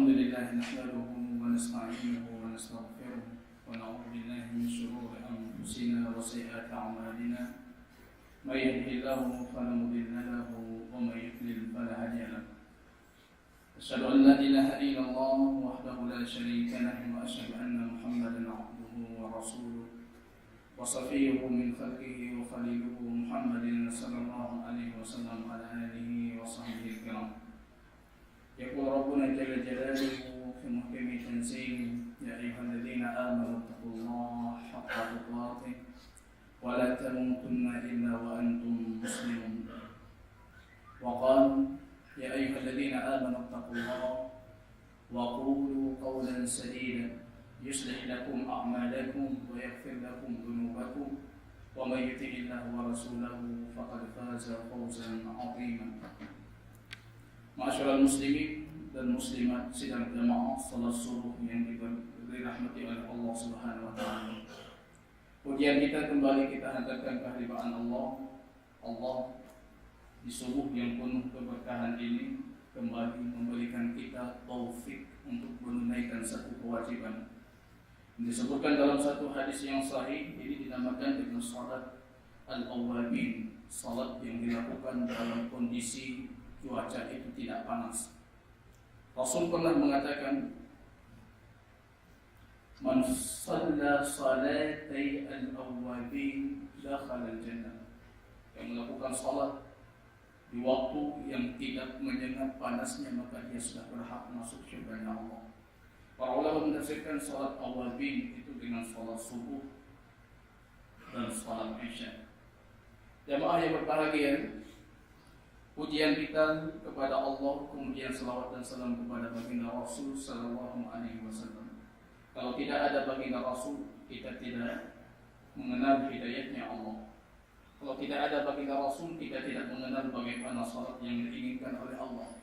الحمد لله نحمده ونستعينه ونستغفره ونعوذ بالله من شرور أنفسنا وسيئات أعمالنا من يهده الله فلا مضل له ومن يضلل فلا هادي له أشهد أن لا إله إلا الله وحده لا شريك له وأشهد أن محمدا عبده ورسوله وصفيه من خلقه وخليله محمد صلى الله عليه وسلم على آله وصحبه الكرام. يقول ربنا جل جلاله في محكم تنزيله يا أيها الذين آمنوا اتقوا الله حق تقاته ولا تموتن إلا وأنتم مسلمون. وقال يا أيها الذين آمنوا اتقوا الله وقولوا قولا سديدا يصلح لكم أعمالكم ويغفر لكم ذنوبكم ومن يطع الله ورسوله فقد فاز فوزا عظيما. Masyaallah muslimin dan muslimat sidang jamaah salat subuh yang dirahmati oleh Allah Subhanahu wa taala. Pujian kita kembali kita hantarkan kehadiran Allah. Allah di subuh yang penuh keberkahan ini kembali memberikan kita taufik untuk menunaikan satu kewajiban. Disebutkan dalam satu hadis yang sahih, ini dinamakan dengan salat al-awwabin, salat yang dilakukan dalam kondisi cuaca itu tidak panas. Rasul pernah mengatakan, "Man shalla salatai al-awwabin dakhala al-jannah." Yang melakukan salat di waktu yang tidak menyengat panasnya maka dia sudah berhak masuk surga Allah. Para ulama menafsirkan salat awwabin itu dengan salat subuh dan salat isya. Jamaah yang berbahagia, pujian kita kepada Allah, kemudian salawat dan salam kepada baginda Rasul sallallahu alaihi wasallam. Kalau tidak ada baginda Rasul, kita tidak mengenal hidayahnya Allah. Kalau tidak ada baginda Rasul, kita tidak mengenal bagaimana salat yang diinginkan oleh Allah.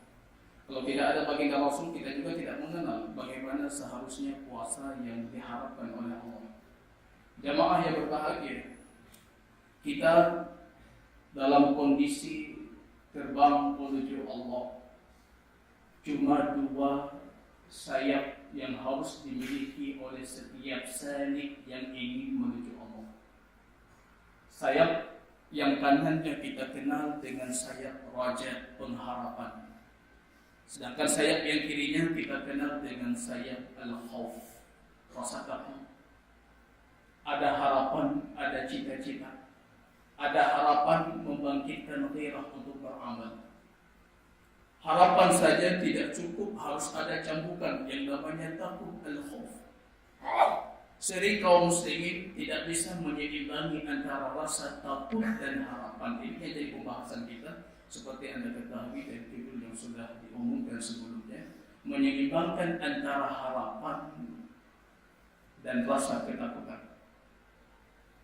Kalau tidak ada baginda Rasul, kita juga tidak mengenal bagaimana seharusnya puasa yang diharapkan oleh Allah. Jamaah yang berbahagia, kita dalam kondisi terbang menuju Allah. Cuma dua sayap yang harus dimiliki oleh setiap salik yang ingin menuju Allah. Sayap yang kanannya kita kenal dengan sayap raja, pengharapan. Sedangkan sayap yang kirinya kita kenal dengan sayap al-khauf, rasa takut. Ada harapan, ada cita-cita. Ada harapan membangkitkan gairah untuk beramal. Harapan saja tidak cukup, harus ada cambukan yang namanya takut al-khauf. Sering kaum muslimin tidak bisa menyeimbangi antara rasa takut dan harapan. Ini jadi pembahasan kita, seperti Anda ketahui dari judul yang sudah diumumkan sebelumnya, menyeimbangkan antara harapan dan rasa ketakutan.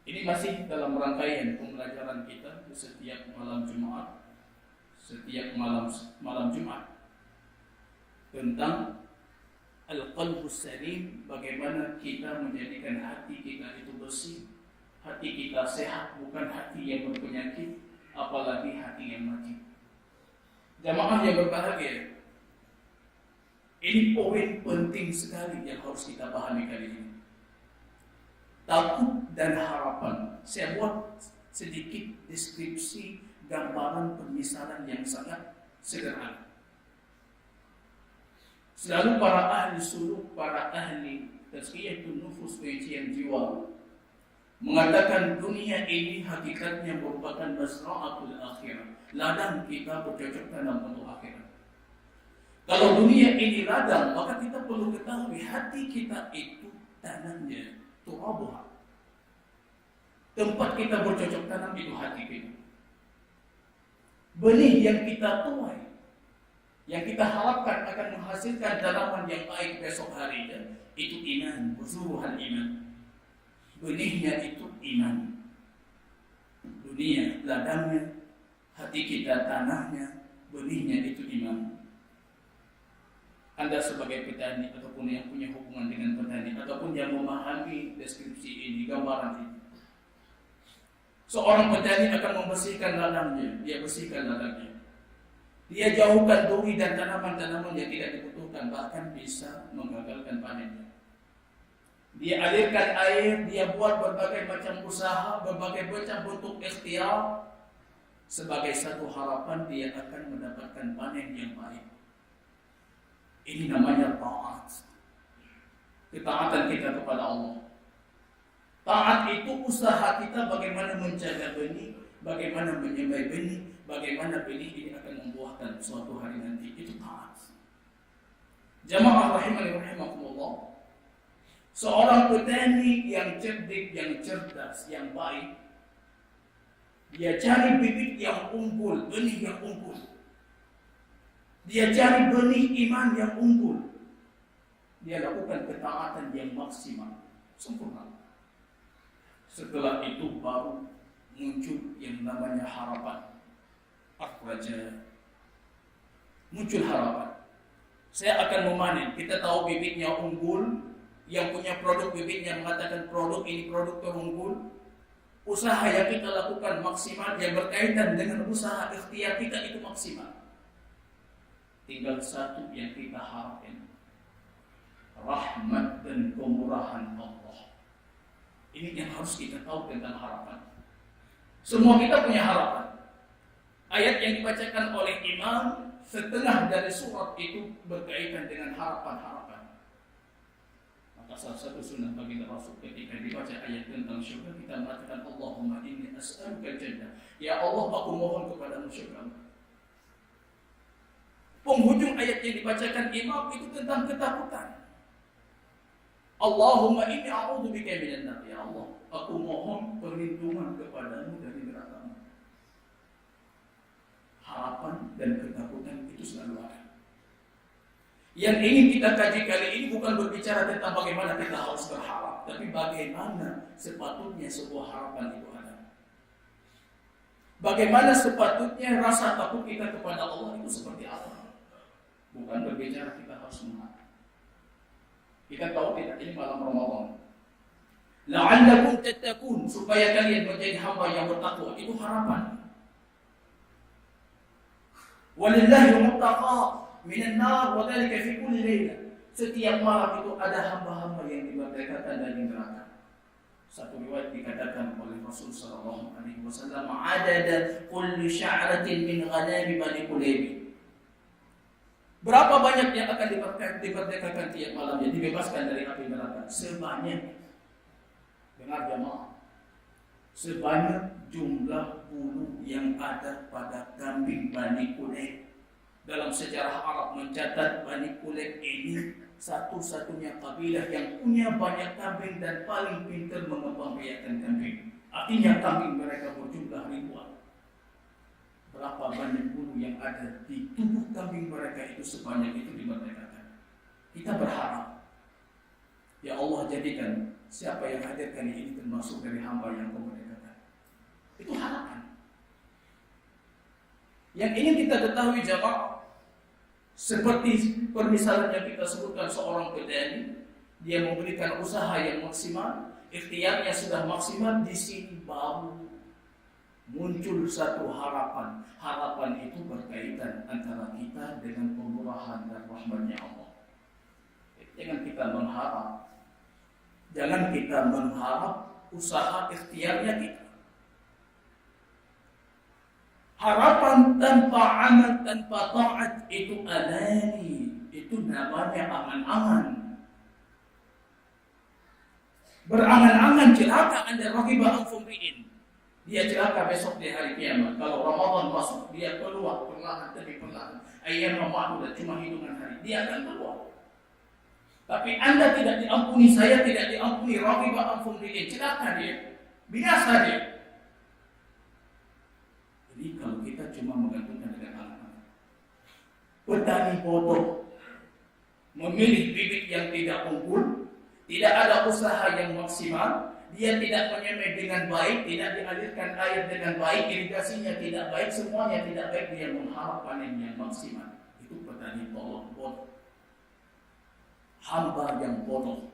Ini masih dalam rangkaian pembelajaran kita di setiap malam Jumat, setiap malam Jumat tentang al-qalbus salim, bagaimana kita menjadikan hati kita itu bersih, hati kita sehat, bukan hati yang berpenyakit, apalagi hati yang mati. Jamaah yang berbahagia, ini poin penting sekali yang harus kita pahami kali ini. Takut dan harapan. Saya buat sedikit deskripsi, gambaran pemisalan yang sangat sederhana. Selalu para ahli suluk, para ahli tazkiyatun nufus, penyucian jiwa, mengatakan dunia ini hakikatnya merupakan mazra'atul akhirah, ladang kita bercocok tanam untuk akhirat. Kalau dunia ini ladang, maka kita perlu ketahui hati kita itu tanamnya, turabuha. Tempat kita bercocok tanam itu hati kita. Benih yang kita tuai, yang kita harapkan akan menghasilkan tanaman yang baik besok harinya, itu iman, buzuruhal iman. Benihnya itu iman. Dunia ladangnya, hati kita tanahnya, benihnya itu iman. Anda sebagai petani ataupun yang punya hubungan dengan petani ataupun yang memahami deskripsi ini, gambaran ini. Seorang petani akan membersihkan ladangnya, dia bersihkan ladangnya. Dia jauhkan duri dan tanaman-tanaman yang tidak dibutuhkan. menentukan, bahkan bisa menggagalkan panennya. Dia alirkan air, dia buat berbagai macam usaha, berbagai macam bentuk ikhtiar, sebagai satu harapan dia akan mendapatkan panen yang baik. Ini namanya taat. Ketaatan kita kepada Allah. Taat itu usaha kita bagaimana menjaga benih, bagaimana menyemai benih, bagaimana benih ini akan membuahkan suatu hari nanti. Itu taat. Jamaah rahimani rahimakumullah. Seorang petani yang cerdik, yang cerdas, yang baik, dia cari bibit yang unggul, benih yang unggul. Dia cari benih iman yang unggul. Dia lakukan ketaatan yang maksimal, sempurna. Setelah itu baru muncul yang namanya harapan. Akhraja. Muncul harapan. Saya akan memanen. Kita tahu bibitnya unggul. Yang punya produk bibitnya mengatakan produk ini produk terunggul. Usaha yang kita lakukan maksimal, yang berkaitan dengan usaha ikhtiar kita itu maksimal. Tinggal satu yang kita harapkan. Rahmat dan kemurahan Allah. Ini yang harus kita tahu tentang harapan. Semua kita punya harapan. Ayat yang dibacakan oleh imam, setengah dari surat itu berkaitan dengan harapan-harapan. Maka salah satu sunnah baginda Rasul ketika dibaca ayat tentang syurga, kita mengatakan Allahumma inni as'aluka jannah. Ya Allah, aku mohon kepadamu syurga. Penghujung ayat yang dibacakan imam itu tentang ketakutan. Allahumma inni a'udzubika minan nar. Ya Allah, aku mohon perlindungan kepadamu dari neraka. Harapan dan ketakutan itu selalu ada. Yang ingin kita kaji kali ini bukan berbicara tentang bagaimana kita harus berharap, tapi bagaimana sepatutnya sebuah harapan itu ada. Bagaimana sepatutnya rasa takut kita kepada Allah itu seperti apa. Bukan berbicara kita harus mengharap. Kita tahu tidak, ini malam Ramadan. La'allakum tattaqun, supaya kalian menjadi hamba yang bertakwa. Itu harapan. Walillahi muttaqa minan nar wa dzalika fi kulli laila. Setiap malam itu ada hamba-hamba yang dimerdekakan dari neraka. Satu riwayat dikatakan oleh Rasul sallallahu alaihi wasallam, "Adada kulli sya'ratin min ghanami bani Qulaib." Berapa banyak yang akan dimerdekakan tiap malamnya, dibebaskan dari api neraka? Sebanyak, dengar jamaah, sebanyak jumlah bulu yang ada pada kambing Bani Qulaib. Dalam sejarah Arab mencatat Bani Qulaib ini satu-satunya kabilah yang punya banyak kambing dan paling pintar mengembangbiakan kambing. Artinya kambing mereka berjumlah ribuan. Berapa banyak bulu yang ada di tubuh kambing mereka itu, sebanyak itu dimerdekakan. Kita berharap, ya Allah, jadikan siapa yang hadir kali ini termasuk dari hamba yang Kau merdekakan. Itu harapan. Yang ingin kita ketahui jamaah, seperti permisalan yang kita sebutkan, seorang petani, dia memberikan usaha yang maksimal, ikhtiarnya sudah maksimal, di sini baru muncul satu harapan. Harapan itu berkaitan antara kita dengan kemurahan dan rahmatnya Allah. Jangan kita mengharap, jangan kita mengharap usaha ikhtiarnya kita. Harapan tanpa amal, tanpa taat itu alani, itu namanya angan-angan. Berangan-angan celaka Anda, raghibah anfumri'in. Dia celaka besok di hari kiamat. Kalau Ramadan masuk, dia keluar perlahan demi perlahan. Ayyam ma'dudat, cuma hitungan hari, dia akan keluar. Tapi Anda tidak diampuni, saya tidak diampuni, raghibah anfumri'in, celaka dia, binasa dia. Jadi kalau kita cuma menggantungkan dengan anak-anak, petani bodoh memilih bibit yang tidak unggul, tidak ada usaha yang maksimal, dia tidak menyemai dengan baik, tidak dialirkan air dengan baik, irigasinya tidak baik, semuanya tidak baik, dia mengharap panen yang maksimal. Itu petani bodoh, hamba yang bodoh.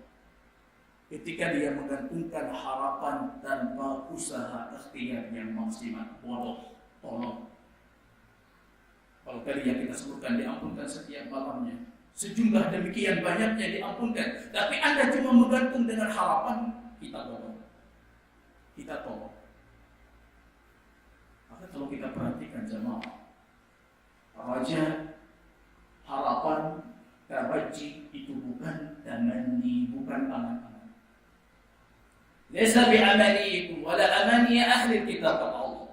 Ketika dia menggantungkan harapan tanpa usaha ikhtiar yang maksimal, bodoh. Tolong. Kalau tadi yang kita sebutkan diampunkan setiap malamnya, Sejumlah demikian banyaknya diampunkan. Tapi Anda cuma menggantung dengan harapan, kita tolong. Kita tolong. Maka kalau kita perhatikan jemaah, raja, harapan, taraji itu bukan tamanni, bukan angan-angan. Laisa bi amaniikum wala amani ahli kitab Allah.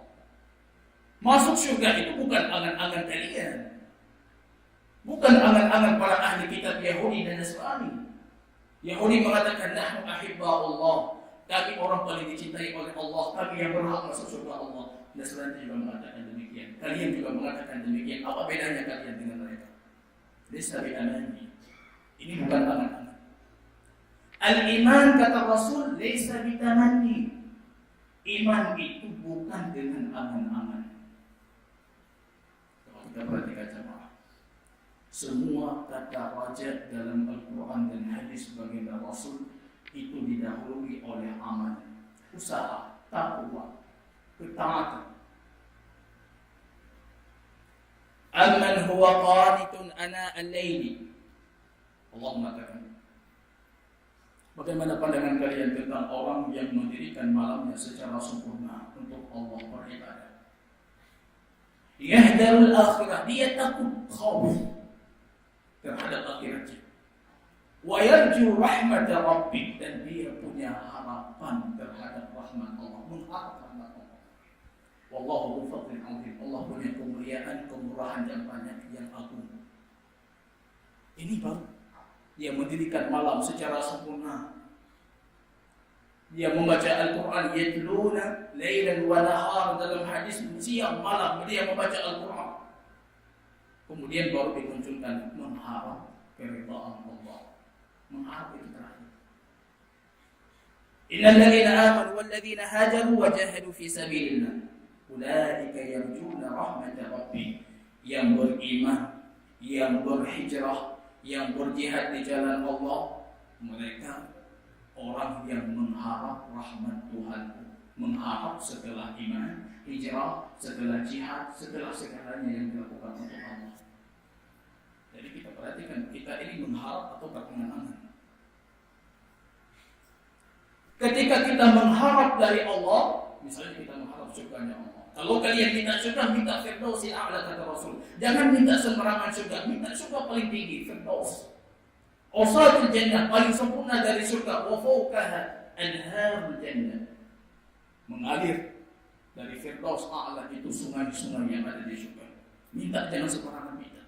Masuk surga itu bukan angan-angan kalian. Bukan angan-angan para ahli kitab Yahudi dan Nasrani. Yahudi mengatakan nahnu ahibba'ullah, kami orang paling dicintai oleh Allah, kami yang berhak masuk surga Allah. Nasrani juga mengatakan demikian. Kalian juga mengatakan demikian. Apa bedanya kalian dengan mereka? Laisa bi amani. Ini bukan angan-angan. Al-iman kata Rasul laisa bi tamanni. Iman itu bukan dengan angan-angan. Kalau kita perhatikan jemaah, semua kata raja dalam Al-Quran dan hadis baginda Rasul itu didahului oleh amal, usaha, takwa, ketaatan. Amman huwa qanitun ana al-laili. Allah mengatakan, bagaimana pandangan kalian tentang orang yang mendirikan malamnya secara sempurna untuk Allah beribadah? Yahdarul akhirah, dia takut khauf terhadap akhiratnya. Wa yarju rahmat Rabbih, dan dia punya harapan terhadap rahmat Allah, mengharap rahmat Allah. Wallahu dzul fadlin 'azim. Allah punya kemuliaan, kemurahan yang banyak, yang agung. Ini baru dia mendirikan malam secara sempurna. Dia membaca Al-Quran, yatluna lailan wa nahar, dalam hadis siang malam dia membaca Al-Quran. Kemudian baru dimunculkan mengharap keridhaan Allah. Mengharap itu terakhir. Innal ladzina amanu wal ladzina hajaru wa jahadu fi sabilillah ulaika yarjuna rahmatar rabbih. Yang beriman, yang berhijrah, yang berjihad di jalan Allah, mereka orang yang mengharap rahmat Tuhan. Mengharap setelah iman, hijrah, setelah jihad, setelah segalanya yang dilakukan untuk Allah. Jadi kita perhatikan, kita ini mengharap atau berangan-angan. Ketika kita mengharap dari Allah, misalnya kita mengharap surganya Allah. Kalau kalian minta surga, minta Firdausil A'la kata Rasul. Jangan minta sembarangan surga, minta surga paling tinggi, Firdaus. Awsatul jannah, paling sempurna dari surga. Wa fawqaha anharul jannah. Mengalir dari Firdaus A'la itu sungai-sungai yang ada di surga. Minta jangan sembarangan minta.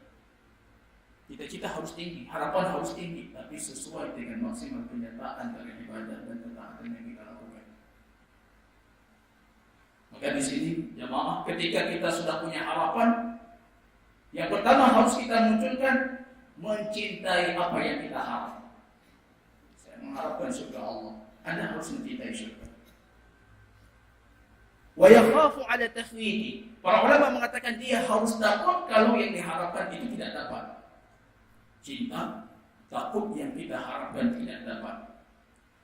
Cita-cita harus tinggi, harapan harus tinggi, tapi sesuai dengan maksimal kenyataan dari ibadah dan ketaatan yang kita lakukan. Maka di sini jemaah, ketika kita sudah punya harapan, yang pertama harus kita munculkan mencintai apa yang kita harap. Saya mengharapkan surga Allah. Anda harus mencintai surga. Wa yakhafu 'ala tafwidi. Para ulama mengatakan dia harus takut kalau yang diharapkan itu tidak dapat. Cinta, takut yang kita harapkan tidak dapat.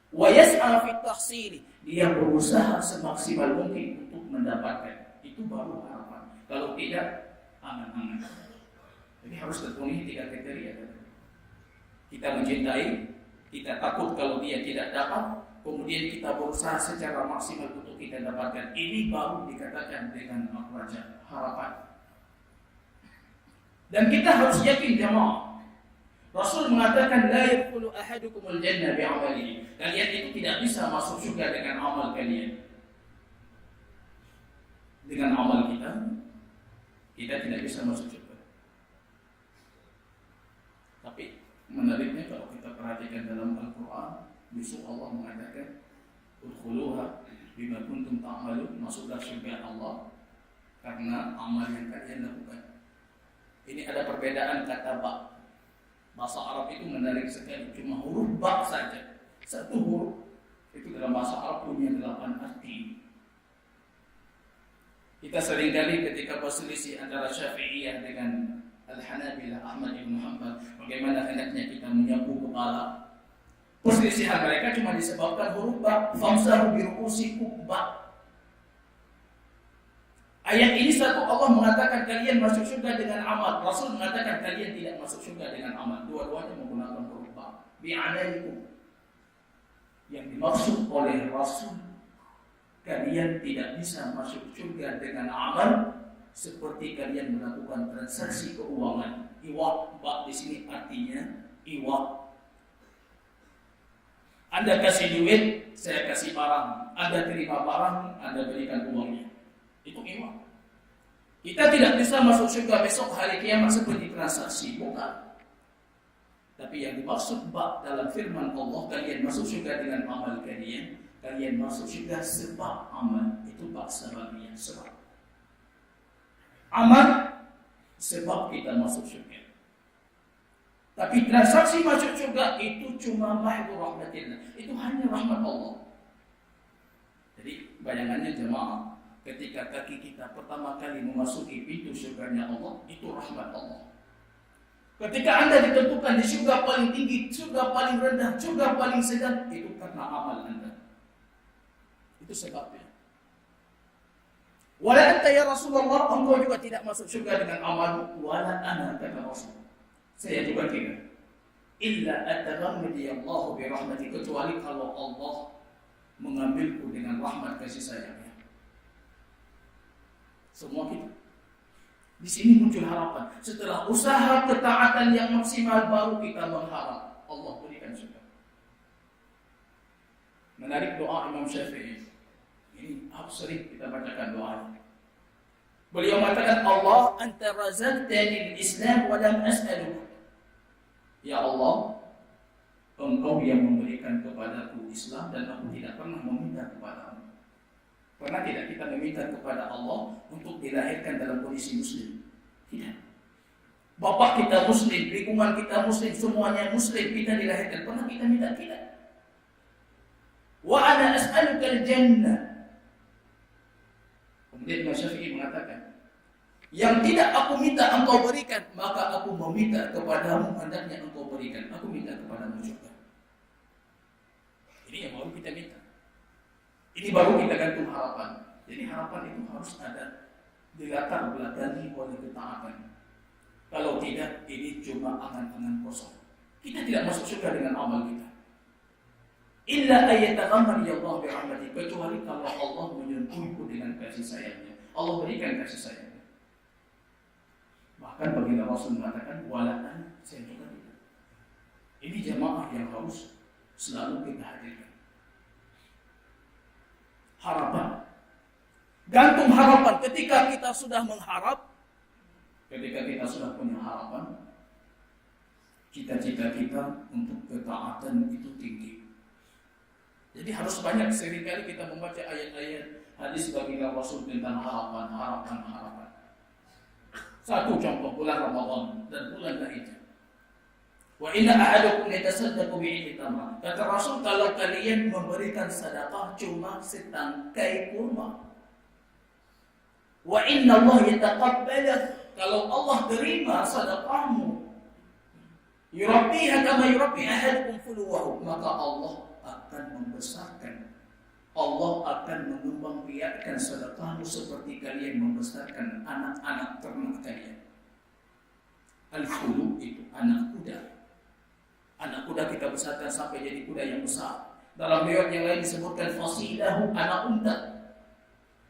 Wa yas'a fi tahsili, dia berusaha semaksimal mungkin untuk mendapatkan. Itu baru harapan. Kalau tidak, angan-angan. Jadi harus terpenuhi 3 kriteria. Kita mencintai, kita takut kalau dia tidak dapat, kemudian kita berusaha secara maksimal untuk kita dapatkan. Ini baru dikatakan dengan raja, harapan. Dan kita harus yakin jemaah, Rasul mengatakan la yadkhulu ahadukumul jannah bi'amalihi. Kalian itu tidak bisa masuk surga dengan amal kalian. Dengan amal kita tidak bisa masuk surga. Tapi menariknya kalau kita perhatikan dalam Al-Quran, justru Allah mengatakan udkhuluha bima kuntum ta'malun, masuklah surga Allah karena amal yang kalian lakukan. Ini ada perbedaan kata ba. Bahasa Arab itu menarik sekali, cuma huruf ba saja. Satu huruf itu dalam bahasa Arab punya 8 arti. Kita seringkali ketika berselisih antara Syafi'iyah dengan Al-Hanabilah, Ahmad bin Muhammad, bagaimana hendaknya kita menyapu kepala. Perselisihan mereka cuma disebabkan huruf ba. Famsahu bi ru'usikum ba. Ayat ini satu Allah mengatakan kalian masuk syurga dengan amal. Rasul mengatakan kalian tidak masuk syurga dengan amal. Dua-duanya menggunakan huruf ba. Bi'amalikum. Yang dimaksud oleh Rasul, kalian tidak bisa masuk syurga dengan amal seperti kalian melakukan transaksi keuangan. Iwak, ba di sini artinya iwak. Anda kasih duit, saya kasih barang. Anda terima barang, Anda berikan uangnya. Itu iwak. Kita tidak bisa masuk syurga besok hari kiamat seperti transaksi, bukan. Tapi yang dimaksud ba dalam firman Allah, kalian masuk syurga dengan amal kalian, kalian masuk syurga sebab amal. Itu ba sebabnya, sebab. Amal sebab kita masuk syurga. Tapi transaksi masuk syurga itu cuma mahdu rahmatillah. Itu hanya rahmat Allah. Jadi bayangannya jemaah, ketika kaki kita pertama kali memasuki pintu syurganya Allah, itu rahmat Allah. Ketika Anda ditentukan di syurga paling tinggi, syurga paling rendah, syurga paling sedang, itu karena amal Anda. Itu sebabnya. Wala anta ya Rasulullah, engkau juga tidak masuk syurga dengan amal. Wala ana kata Rasul. Saya juga tidak. Illa ataghammadi Allah bi rahmati, kecuali kalau Allah mengambilku dengan rahmat kasih sayangnya. Semua kita. Di sini muncul harapan. Setelah usaha ketaatan yang maksimal, baru kita mengharap Allah berikan syurga. Menarik doa Imam Syafi'i. Ini harus sering kita bacakan doanya. Beliau mengatakan, Allah anta razaqtani al-Islam wa lam as'aluka. Ya Allah, Engkau yang memberikan kepadaku Islam dan aku tidak pernah meminta kepadamu. Pernah tidak kita meminta kepada Allah untuk dilahirkan dalam kondisi muslim? Tidak. Bapak kita muslim, lingkungan kita muslim, semuanya muslim, kita dilahirkan. Pernah kita minta? Tidak. Wa ana as'aluka al-jannah. Kemudian Imam Syafi'i mengatakan, yang tidak aku minta engkau berikan, maka aku meminta kepadamu hendaknya engkau berikan. Aku minta kepadamu syurga. Ini yang baru kita minta. Ini baru kita gantung harapan. Jadi harapan itu harus ada dilatar belakangi oleh ketaatan. Kalau tidak, ini cuma angan-angan kosong. Kita tidak masuk syurga dengan amal kita. Illa ayyataghammadi Allah bi rahmatihi, kecuali kalau Allah menyentuhku dengan kasih sayangnya. Allah berikan kasih sayangnya. Bahkan baginda Rasul mengatakan, walatan saya juga tidak. Ini jamaah yang harus selalu kita hadirkan. Harapan. Gantung harapan. Ketika kita sudah mengharap, ketika kita sudah punya harapan, cita-cita kita untuk ketaatan itu tinggi. Jadi harus banyak, seringkali kita membaca ayat-ayat hadis baginda Rasul tentang harapan, harapan, harapan. Satu contoh, bulan Ramadan dan bulan Dzulhijjah. Wa inna ahadakum yatasaddaqu bi'idhi tamr. Kata Rasul, kalau kalian memberikan sedekah cuma setangkai kurma. Wa inna Allah yataqabbalah. Kalau Allah terima sedekahmu, yurabbiha kama yurabbi ahadukum fuluwahu, maka Allah akan membesarkan. Allah akan mengembangbiakkan sedekahmu seperti kalian membesarkan anak-anak ternak kalian. Al-fulu itu anak kuda. Anak kuda kita besarkan sampai jadi kuda yang besar. Dalam riwayat yang lain disebutkan fasilahu, anak unta.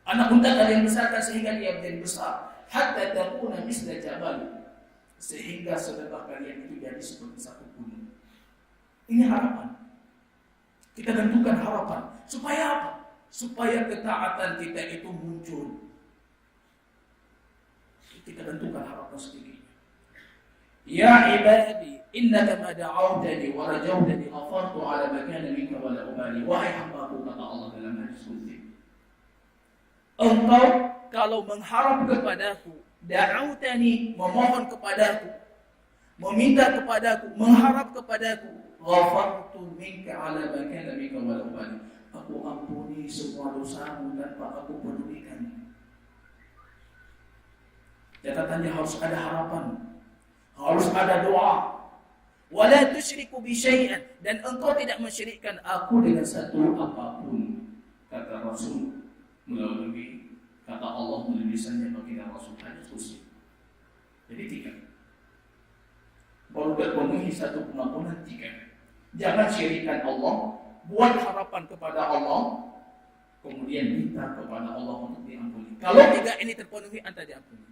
Anak unta kalian besarkan sehingga dia menjadi besar. Hatta takuna misla jabal, sehingga sedekah kalian itu jadi seperti satu gunung. Ini harapan. Kita tentukan harapan. Supaya apa? Supaya ketaatan kita itu muncul. Kita tentukan harapan sendiri. Ya ibadi, innaka ma da'awtani wa rajawtani ghafartu ala ma kana minka wa la ubali. Wahai hamba-Ku, kata Allah dalam hadis qudsi, engkau kalau mengharap kepadaku, da'awtani, memohon kepadaku, meminta kepadaku, mengharap kepadaku, ghafartu minka ala ma kana minka wa la ubali. Aku ampuni semua dosamu tanpa aku pedulikan. Catatannya harus ada harapan, harus ada doa. Wala tusyriku bi syai'an, dan engkau tidak mensyirikkan aku dengan satu apapun, kata Rasul melalui Kata Allah melalui lisannya baginda Rasul hadis kursi. Jadi 3. Baru terpenuhi satu pengampunan 3. Jangan syirikan Allah, buat harapan kepada Allah, kemudian minta kepada Allah untuk diampuni. Kalau 3 ini terpenuhi, Anda diampuni.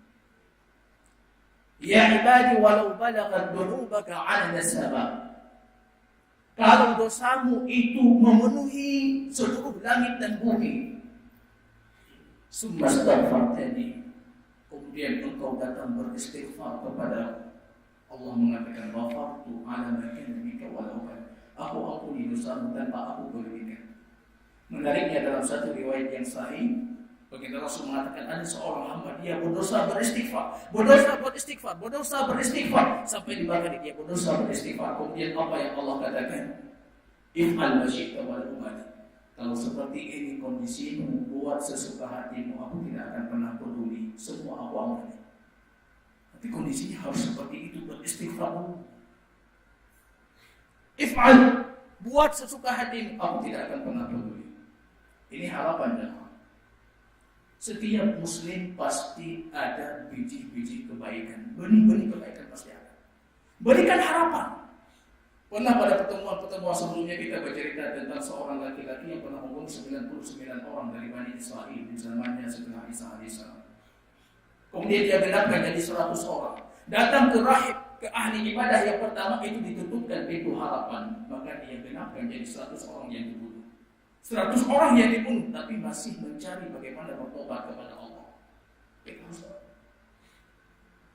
Ya ibadi walau balaghat dzunubaka 'ala as-sama. Kalau dosamu itu memenuhi seluruh langit dan bumi, summa astaghfartani, kemudian engkau datang beristighfar kepada Allah, mengatakan ghafartu 'ala ma kana bika walau aku ampuni dosamu tanpa aku berbeda. Menariknya dalam satu riwayat yang sahih, baginda Rasul mengatakan ada seorang hamba dia berdosa beristighfar sampai dibakar dia berdosa beristighfar. Kemudian apa yang Allah katakan? If'al ma syi'ta wa la ubali. Kalau seperti ini kondisimu, buat sesuka hatimu, aku tidak akan pernah peduli, semua aku ampuni. Tapi kondisinya harus seperti itu, beristighfar. If'al, buat sesuka hatimu, aku tidak akan pernah peduli. Ini harapannya. Setiap muslim pasti ada biji-biji kebaikan, benih-benih kebaikan pasti ada. Berikan harapan. Pernah pada pertemuan sebelumnya kita bercerita tentang seorang laki-laki yang pernah membunuh 99 orang dari Bani Israel di zamannya setelah Isa alaihissalam. Kemudian dia genapkan jadi 100 orang. Datang ke rahib, ke ahli ibadah yang pertama itu ditutupkan pintu harapan, maka dia genapkan jadi 100 orang yang dibunuh. 100 orang yang dibunuh, tapi masih mencari bagaimana bertobat kepada Allah.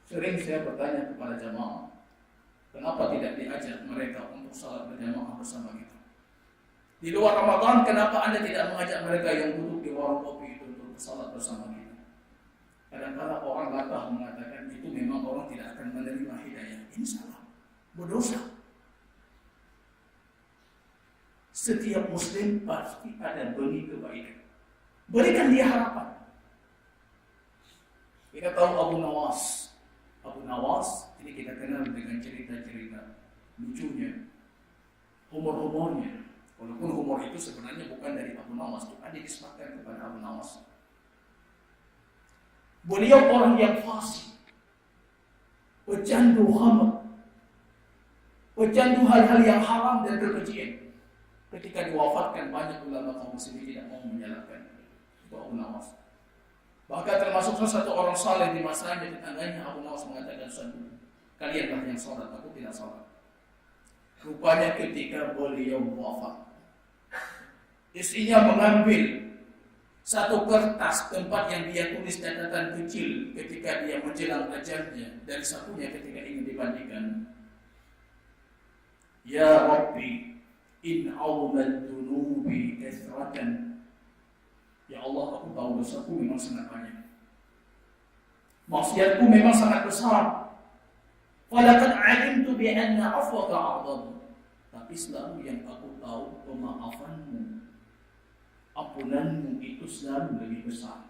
Sering saya bertanya kepada jamaah, kenapa tidak diajak mereka untuk salat berjamaah bersama kita? Di luar Ramadan, kenapa Anda tidak mengajak mereka yang duduk di warung kopi itu untuk salat bersama kita? Kadang-kadang orang latah mengatakan itu memang orang tidak akan menerima hidayah. Ini salah, berdosa. Setiap muslim pasti ada benih kebaikan. Berikan dia harapan. Kita tahu Abu Nawas. Abu Nawas ini kita kenal dengan cerita-cerita lucunya, humor-humornya. Walaupun humor itu sebenarnya bukan dari Abu Nawas, itu dinisbatkan kepada Abu Nawas. Beliau orang yang fasik, pecandu khamr, pecandu hal-hal yang haram dan kekejian. Ketika diwafatkan, banyak ulama kaum muslimin tidak mau menyalahkan itu Abu Nawas. Bahkan termasuk salah satu orang saleh di masanya, tetangganya Abu Nawas mengatakan, kalianlah yang sholat, aku tidak sholat. Rupanya ketika beliau wafat, istrinya mengambil satu kertas tempat yang dia tulis catatan kecil ketika dia menjelang ajalnya, dari sakunya ketika ingin dimandikan. Ya Rabbi, in awmal dunubi kathratan. Ya Allah, aku tahu dosaku memang sangat banyak, maksiatku memang sangat besar. Falaqad alimtu bi anna afwaka a'zam. Tapi selalu yang aku tahu, pemaafanmu, ampunanmu itu selalu lebih besar.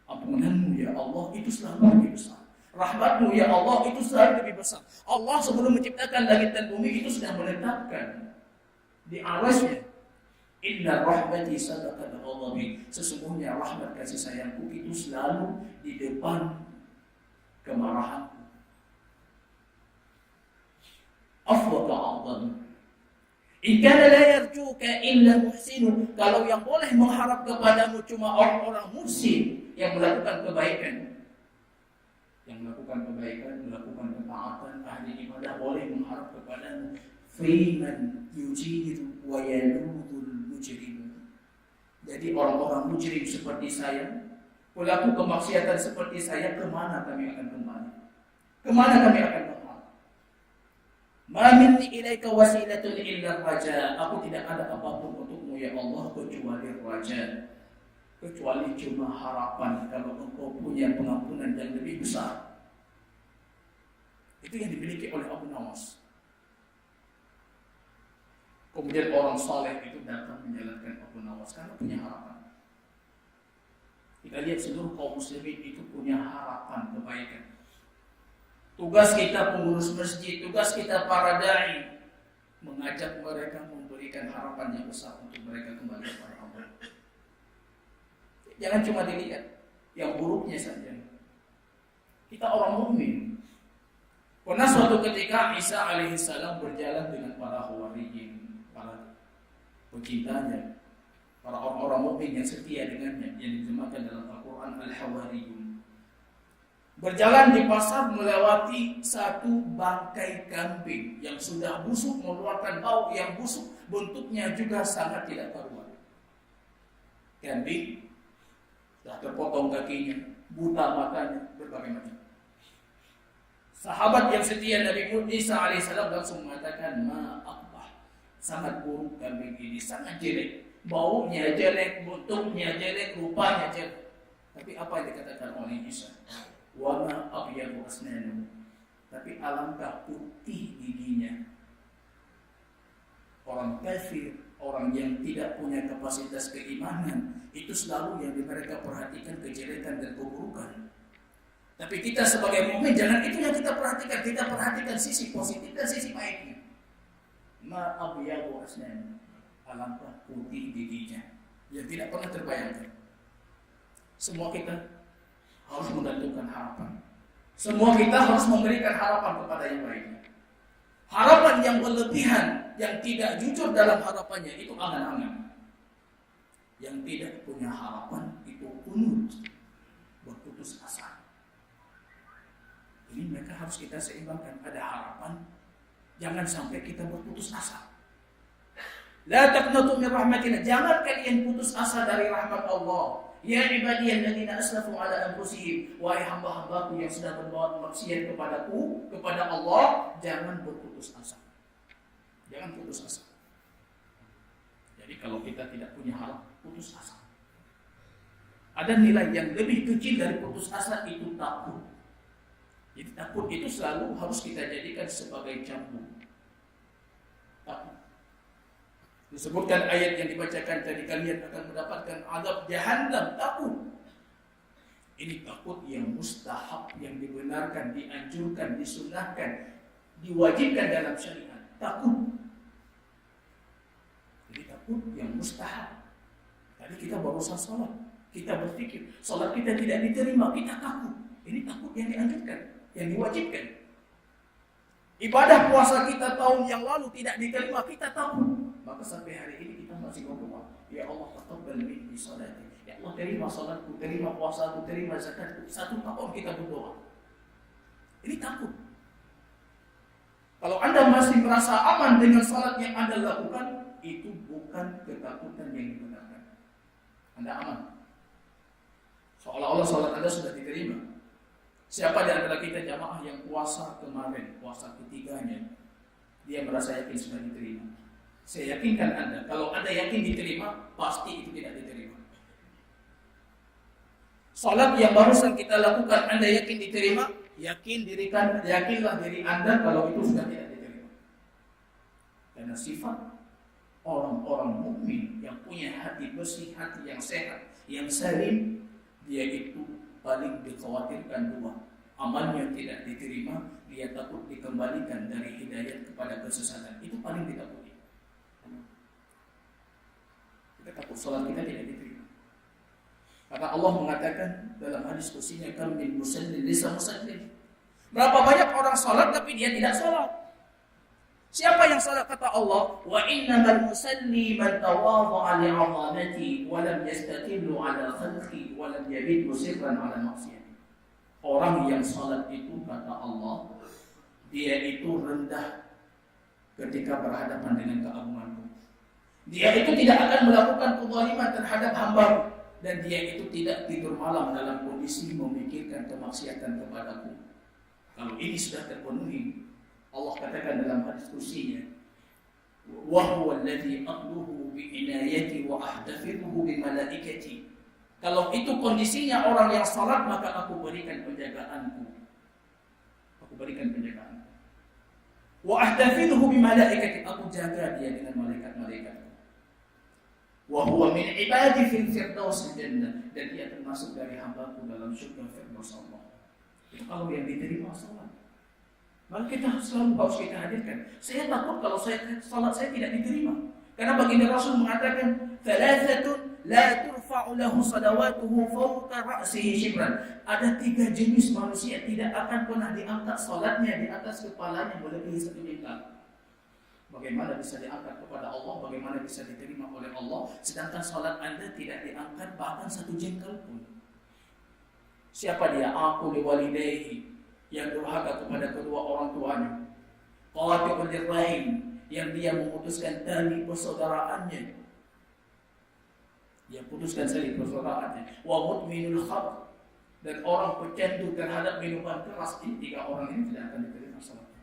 Ampunanmu ya Allah itu selalu lebih besar. Rahmatmu ya Allah itu selalu lebih besar. Allah sebelum menciptakan langit dan bumi itu sudah menetapkan di arasnya, inna rahmati sadaqat ghadabi. Sesungguhnya rahmat kasih sayangku itu selalu di depan kemarahanku. Afwaka a'zam. Ikana la yarjuka illa muhsinun. Kalau yang boleh mengharap kepadamu cuma orang-orang muhsin yang melakukan kebaikan, melakukan ketaatan, ahli ibadah boleh mengharap kepadamu. Fiman yujiru wa yaludul mujrimun. Jadi orang-orang mujrim seperti saya, pelaku kemaksiatan seperti saya, kemana kami akan kembali? Kemana kami akan kembali? Ma minni ilaika wasilatun illa raja. Aku tidak ada apapun untukmu ya Allah kecuali raja, kecuali cuma harapan kalau engkau punya pengampunan yang lebih besar. Itu yang dimiliki oleh Abu Nawas. Kemudian orang saleh itu datang menjalankan Abu Nawas karena punya harapan. Kita lihat seluruh kaum muslimin itu punya harapan kebaikan. Tugas kita pengurus masjid, tugas kita para dai, mengajak mereka, memberikan harapan yang besar untuk mereka kembali kepada Allah. Jangan cuma dilihat yang buruknya saja. Kita orang mukmin. Pernah suatu ketika Isa alaihissalam berjalan dengan para hawariyin, para pecintanya, para orang-orang mukmin yang setia dengannya, yang diterjemahkan dalam Al-Quran Al-Hawariyun. Berjalan di pasar melewati satu bangkai kambing yang sudah busuk, mengeluarkan bau yang busuk, bentuknya juga sangat tidak karuan. Kambing sudah terpotong kakinya, buta matanya, berbagai macam. Sahabat yang setia Nabi Isa alaihissalam langsung mengatakan, ma'akbah, sangat buruk kambing ini, sangat jelek, baunya jelek, bentuknya jelek, rupanya jelek. Tapi apa yang dikatakan oleh Isa? Wa ma abyadu asnanu, tapi alangkah putih giginya. Orang kafir, orang yang tidak punya kapasitas keimanan, itu selalu yang mereka perhatikan kejelekan dan keburukan. Tapi kita sebagai mukmin jangan itu yang kita perhatikan sisi positif dan sisi baiknya. Ma abyadu asnanu, alangkah putih giginya, yang tidak pernah terbayangkan. Semua kita harus menggantungkan harapan. Semua kita harus memberikan harapan kepada yang lainnya. Harapan yang berlebihan, yang tidak jujur dalam harapannya, itu angan-angan. Yang tidak punya harapan, itu kunut, berputus asa. Ini mereka harus kita seimbangkan. Ada harapan, jangan sampai kita berputus asa. La taqnatu min rahmatillah, jangan kalian putus asa dari rahmat Allah. Ya ibadiyalladzina asrafu ala anfusihim, wahai hamba-hambaku yang sudah berbuat maksiat kepadaku, kepada Allah, jangan berputus asa. Jangan putus asa. Jadi kalau kita tidak punya harap, putus asa. Ada nilai yang lebih kecil dari putus asa, itu takut. Jadi takut itu selalu harus kita jadikan sebagai cambuk. Takut. Disebutkan ayat yang dibacakan tadi, kalian akan mendapatkan azab jahannam, takut. Ini takut yang mustahab, yang dibenarkan, dianjurkan, disunnahkan, diwajibkan dalam syariat. Takut. Jadi takut yang mustahab. Tadi kita barusan sholat, kita berpikir sholat kita tidak diterima, kita takut. Ini takut yang dianjurkan, yang diwajibkan. Ibadah puasa kita tahun yang lalu tidak diterima, kita takut. Maka sampai hari ini kita masih berdoa, ya Allah taqabbal minni sholati. Ya Allah terima salatku, terima puasaku, terima zakatku. 1 tahun kita berdoa. Ini takut. Kalau Anda masih merasa aman dengan salat yang Anda lakukan, itu bukan ketakutan yang dibenarkan. Anda aman. Seolah-olah salat Anda sudah diterima. Siapa di antara kita jamaah yang puasa kemarin, puasa ketiganya, dia merasa yakin sudah diterima? Saya yakinkan Anda, kalau Anda yakin diterima, pasti itu tidak diterima. Salat yang barusan kita lakukan, Anda yakin diterima? Yakinlah diri Anda kalau itu sudah tidak diterima. Karena sifat orang-orang mukmin yang punya hati bersih, hati yang sehat, yang salim, dia itu paling dikhawatirkan 2. Amalnya tidak diterima, dia takut dikembalikan dari hidayat kepada kesesatan. Itu paling ditakuti. Kita takut salat kita tidak diterima. Karena Allah mengatakan dalam hadis qudsinya, kam min musallin laysa musallin. Berapa banyak orang salat tapi dia tidak salat. Siapa yang salat? Kata Allah, wa innamal musalli man tawadha'a li'azamati wa lam yastaqillu 'ala al-khalqi wa lam yabid musirran 'ala maksiyati. Orang yang salat itu, kata Allah, dia itu rendah ketika berhadapan dengan keagunganku. Dia itu tidak akan melakukan kezaliman terhadap hamba, dan dia itu tidak tidur malam dalam kondisi memikirkan kemaksiatan kepadaku. Kalau ini sudah terpenuhi, Allah katakan dalam hadis qudsinya, wa huwa alladhi aqluhu bi inayati wa ahdafidhu bi malaikati. Kalau itu kondisinya orang yang salat, maka aku berikan penjagaanku. Wa ahdafidhu bi malaikati, aku jaga dia dengan malaikat-malaikat. Wa huwa min ibadi fil firdaus jannah, dan dia termasuk dari hamba-Ku dalam surga firdaus Allah. Itu kalau yang diterima salat. Maka kita selalu harus kita hadirkan. Saya takut kalau salat saya tidak diterima. Karena baginda Rasul mengatakan, "Thalathatun la turfa'u lahu salawatuhu fawqa ra'sihi shibran." Ada 3 jenis manusia tidak akan pernah diangkat salatnya di atas kepalanya melebihi 1 jengkal. Bagaimana bisa diangkat kepada Allah, bagaimana bisa diterima oleh Allah, sedangkan salat Anda tidak diangkat bahkan 1 jengkal pun. Siapa dia? Aku liwalidayhi, yang durhaka kepada kedua orang tuanya. Qati'ul rahim, yang dia memutuskan tali persaudaraannya. Dia putuskan tali persaudaraannya. Wa mudminul khamr, dan orang pecandu terhadap minuman keras. Ini 3 orang ini tidak akan diterima salatnya.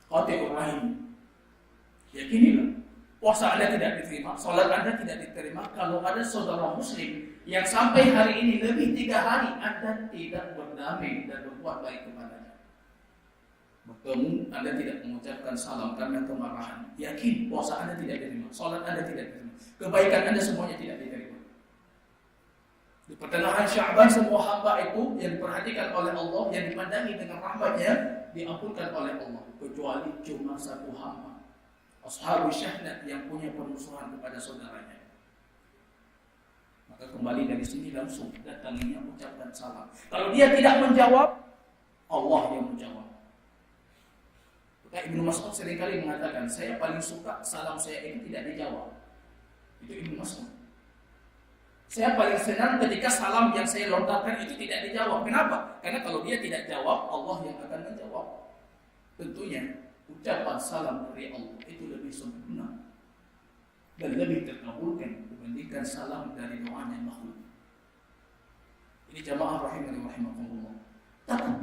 Qati'ul rahim, yakinilah puasa Anda tidak diterima, salat Anda tidak diterima kalau ada saudara muslim yang sampai hari ini lebih 3 hari Anda tidak berdamai dan berbuat baik kepadanya. Bertemu, Anda tidak mengucapkan salam karena kemarahan. Yakin puasa Anda tidak diterima, salat Anda tidak diterima, kebaikan Anda semuanya tidak diterima. Di pertengahan Sya'ban semua hamba itu yang diperhatikan oleh Allah, yang dipandangi dengan rahmatnya, diampunkan oleh Allah, kecuali cuma 1 hamba, Ashabul Syahnat, yang punya permusuhan kepada saudaranya. Maka kembali dari sini langsung datanginya, ucapkan salam. Kalau dia tidak menjawab, Allah yang menjawab. Maka Ibnu Mas'ud seringkali mengatakan, saya paling suka salam saya ini tidak dijawab. Itu Ibnu Mas'ud. Saya paling senang ketika salam yang saya lontarkan itu tidak dijawab. Kenapa? Karena kalau dia tidak jawab, Allah yang akan menjawab. Tentunya ucapan salam dari Allah itu lebih sempurna dan lebih terkabulkan dibandingkan salam dari doanya makhluk. Ini jamaah rahimani wa rahimakumullah. Takut.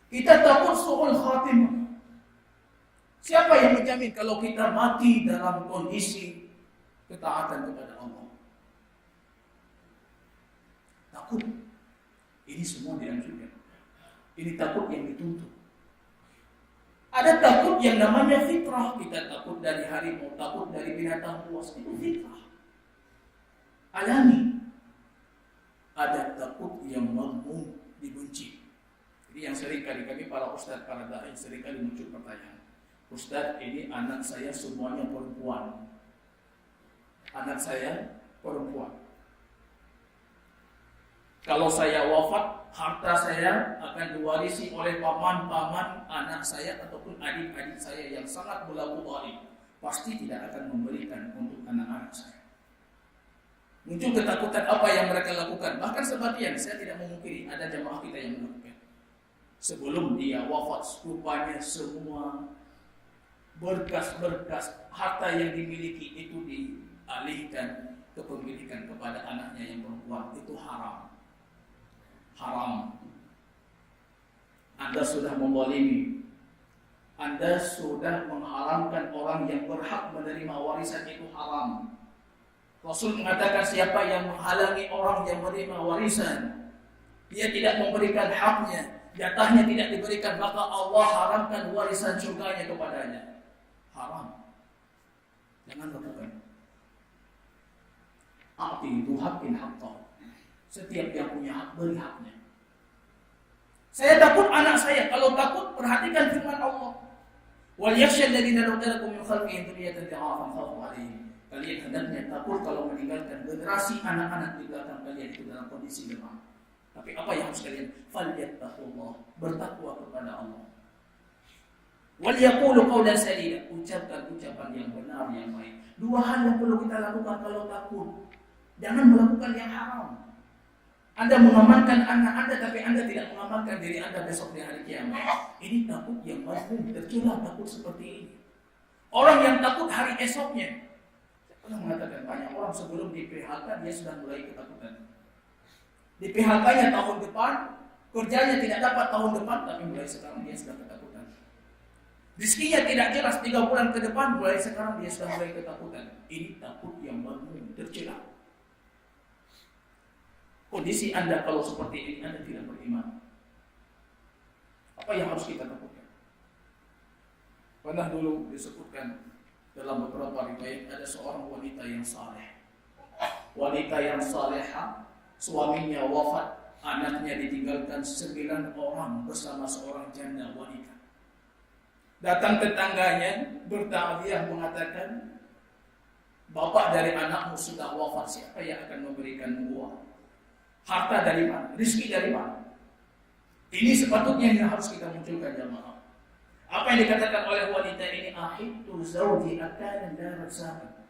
Kita takut su'ul khatimah. Siapa yang menjamin kalau kita mati dalam kondisi ketaatan kepada Allah? Takut. Ini semua dianjurkan. Ini takut yang dituntut. Ada takut yang namanya fitrah. Kita takut dari harimau, takut dari binatang buas. Itu fitrah, alami. Ada takut yang mazmum, dibenci. Jadi yang sering kali kami para ustaz, para dai sering kali muncul pertanyaan, Ustaz, ini anak saya semuanya perempuan. Anak saya perempuan. Kalau saya wafat, harta saya akan diwarisi oleh paman-paman anak saya ataupun adik-adik saya yang sangat berlaku baik. Pasti tidak akan memberikan untuk anak-anak saya. Muncul ketakutan apa yang mereka lakukan. Bahkan sebagian, saya tidak memungkiri ada jamaah kita yang melakukan. Sebelum dia wafat, rupanya semua berkas-berkas harta yang dimiliki itu dialihkan kepemilikan kepada anaknya yang perempuan. Itu haram. Haram. Anda sudah membolimi, Anda sudah mengharamkan orang yang berhak menerima warisan, itu haram. Rasul mengatakan siapa yang menghalangi orang yang menerima warisan, dia tidak memberikan haknya, jatahnya tidak diberikan, maka Allah haramkan warisan surganya kepadanya. Haram. Jangan lakukan. A'ti itu haqqin haqqah. Setiap yang punya hak, beri haknya. Saya takut anak saya. Kalau takut, perhatikan firman Allah. Wal yakhsha alladziina law taraku min khalfihim dhurriyyatan dha'afan khafu 'alaihim. Kalian hendaknya takut kalau meninggalkan generasi anak-anak di belakang kalian itu dalam kondisi lemah. Tapi apa yang harus kalian? Falyattaqullah, bertakwa kepada Allah. Wal yaqulu qawlan sadida, ucapkan ucapan yang benar, yang baik. 2 hal yang perlu kita lakukan kalau takut. Jangan melakukan yang haram. Anda mengamankan anak Anda, tapi Anda tidak mengamankan diri Anda besok di hari kiamat. Ini takut yang mazmum, tercela takut seperti ini. Orang yang takut hari esoknya. Saya pernah mengatakan banyak orang sebelum di PHK dia sudah mulai ketakutan. Di PHK-nya tahun depan, kerjanya tidak dapat tahun depan, tapi mulai sekarang dia sudah ketakutan. Rizkinya tidak jelas 3 bulan ke depan, mulai sekarang dia sudah mulai ketakutan. Ini takut yang mazmum, tercela. Kondisi Anda kalau seperti ini, Anda tidak beriman. Apa yang harus kita lakukan? Pernah dulu disebutkan dalam beberapa riwayat ada seorang wanita yang saleh. Wanita yang saleha, suaminya wafat, anaknya ditinggalkan 9 orang bersama seorang janda wanita. Datang tetangganya bertakziah mengatakan, bapak dari anakmu sudah wafat, siapa yang akan memberikan buah? Harta dari mana? Rizki dari mana? Ini sepatutnya yang harus kita munculkan jamaah. Apa yang dikatakan oleh wanita ini, ahibtu zawji akanan darat zaman.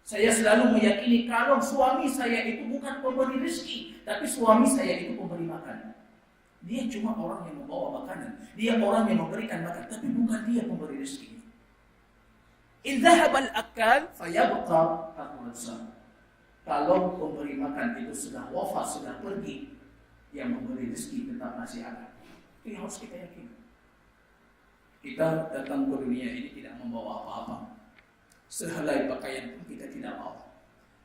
Saya selalu meyakini kalau suami saya itu bukan pemberi rezeki, tapi suami saya itu pemberi makan. Dia cuma orang yang membawa makanan, dia orang yang memberikan makan, tapi bukan dia pemberi rezeki. In dhahaba al-akal fayabqa ar-razaq. Kalau pemberi makan itu sudah wafat, sudah pergi, yang memberi rezeki tetap masih ada. Ini harus kita yakini. Kita datang ke dunia ini tidak membawa apa-apa. Sehelai pakaian pun kita tidak bawa.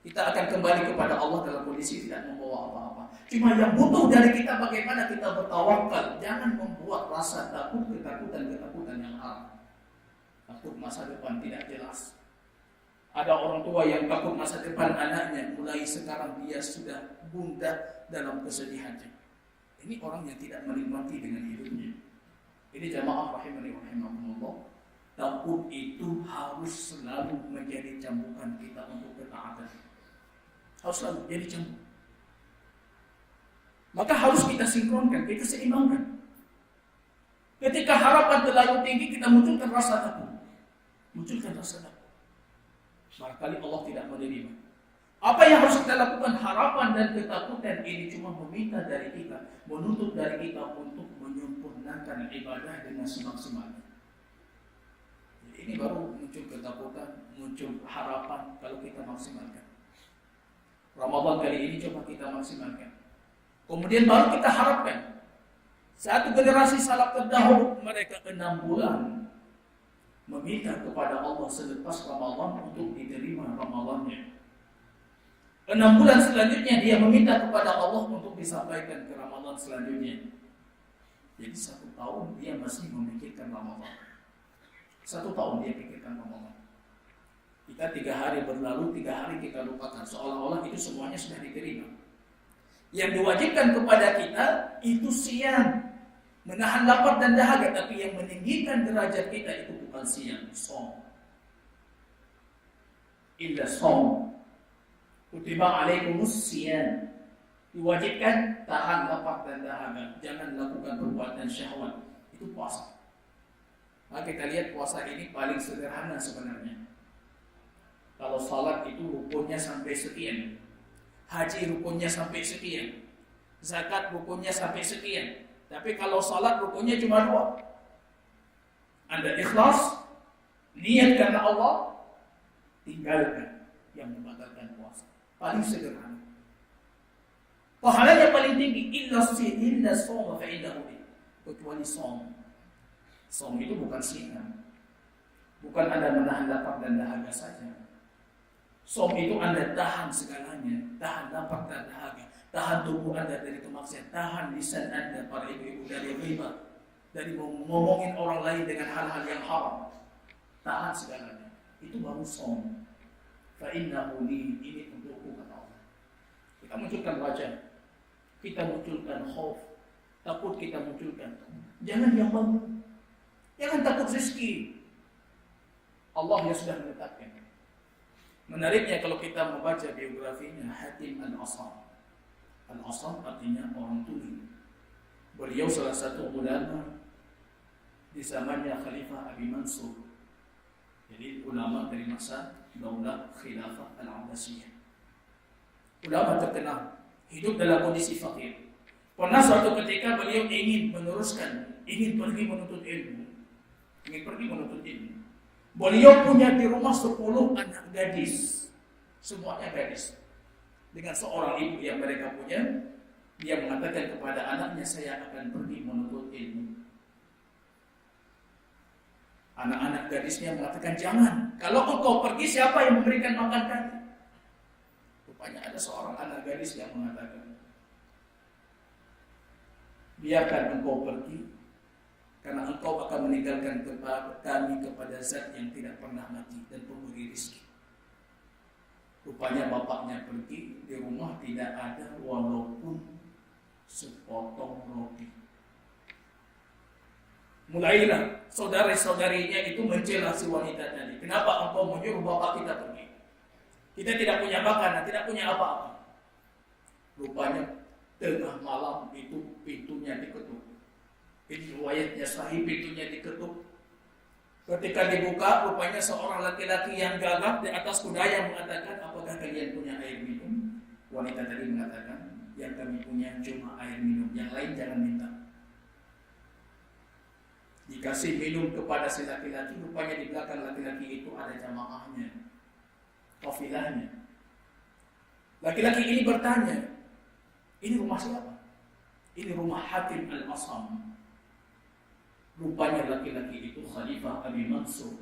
Kita akan kembali kepada Allah dalam kondisi tidak membawa apa-apa. Cuma yang butuh dari kita bagaimana kita bertawakal. Jangan membuat rasa takut, ketakutan yang haram. Takut masa depan tidak jelas. Ada orang tua yang takut masa depan anaknya, mulai sekarang dia sudah bunda dalam kesedihannya. Ini orang yang tidak menikmati dengan hidupnya. Ini jamaah rahimani wa rahimakumullah. Takut itu harus selalu menjadi cambukan kita untuk ketaatan. Harus selalu jadi cambuk. Maka harus kita sinkronkan, kita seimbangkan. Ketika harapan terlalu tinggi, kita munculkan rasa takut. Barangkali Allah tidak menerima. Apa yang harus kita lakukan? Harapan dan ketakutan ini cuma meminta dari kita, menuntut dari kita untuk menyempurnakan ibadah dengan semaksimalnya. Jadi ini baru muncul ketakutan, muncul harapan kalau kita maksimalkan. Ramadan kali ini coba kita maksimalkan. Kemudian baru kita harapkan. Satu generasi salaf terdahulu, mereka 6 bulan meminta kepada Allah selepas Ramadan untuk diterima Ramadannya. 6 bulan selanjutnya dia meminta kepada Allah untuk disampaikan ke Ramadan selanjutnya. Jadi 1 tahun dia masih memikirkan Ramadan. 1 tahun dia pikirkan Ramadan. Kita 3 hari berlalu, 3 hari kita lupakan. Seolah-olah itu semuanya sudah diterima. Yang diwajibkan kepada kita itu siang, menahan lapar dan dahaga. Tapi yang meninggikan derajat kita itu bukan siang, som. Illa som. Kutiba alaikumus siyam. Diwajibkan tahan lapar dan dahaga. Jangan lakukan perbuatan syahwat. Itu puasa. Maka kita lihat puasa ini paling sederhana sebenarnya. Kalau salat itu rukunnya sampai sekian, haji rukunnya sampai sekian, zakat rukunnya sampai sekian. Tapi kalau salat rukunnya cuma 2. Anda ikhlas, niat karena Allah, tinggalkan yang membatalkan puasa. Paling sederhana. Pahalanya paling tinggi. Illa sawma fa'indahu. Kecuali som. Som itu bukan siang. Bukan Anda menahan lapar dan dahaga saja. Som itu Anda tahan segalanya. Tahan lapar dan dahaga. Tahan tubuh Anda dari kemaksiatan. Tahan lisan Anda, para ibu-ibu, dari riba. Dari ngomongin orang lain dengan hal-hal yang haram. Tahan segalanya. Itu baru som. Fa'innahu li, ini untukku kata Allah. Kita munculkan wajah. Kita munculkan khauf. Takut kita munculkan. Jangan yang bangun. Jangan takut rezeki. Allah yang sudah menetapkan. Menariknya kalau kita membaca biografinya Hatim Al-Asam. Al-Asam artinya orang tuli. Beliau salah satu ulama di zamannya Khalifah Abi Mansur. Jadi ulama dari masa Daulah Khilafah Al-Abbasiyah. Ulama terkenal, hidup dalam kondisi fakir. Pernah suatu ketika beliau ingin meneruskan, ingin pergi menuntut ilmu. Beliau punya di rumah 10 anak gadis. Semuanya gadis. Dengan seorang ibu yang mereka punya, dia mengatakan kepada anaknya, saya akan pergi menuntut ilmu. Anak-anak gadisnya mengatakan, jangan. Kalau engkau pergi, siapa yang memberikan makan kami? Rupanya ada seorang anak gadis yang mengatakan, biarkan engkau pergi, karena engkau akan meninggalkan kami kepada zat yang tidak pernah mati dan pemberi rezeki. Rupanya bapaknya pergi, di rumah tidak ada walaupun sepotong roti. Mulailah saudari-saudarinya itu mencela si wanita tadi. Kenapa engkau menyuruh bapak kita pergi? Kita tidak punya makanan, tidak punya apa-apa. Rupanya tengah malam itu pintunya diketuk. Ini riwayatnya sahih, pintunya diketuk. Ketika dibuka, rupanya seorang laki-laki yang gagah di atas kuda yang mengatakan, apakah kalian punya air minum? Wanita tadi mengatakan, yang kami punya cuma air minum, yang lain jangan minta. Dikasih minum kepada si laki-laki, rupanya di belakang laki-laki itu ada jamaahnya, kafilahnya. Laki-laki ini bertanya, ini rumah siapa? Ini rumah Hatim Al-Asam. Rupanya laki-laki itu Khalifah Abi Mansur.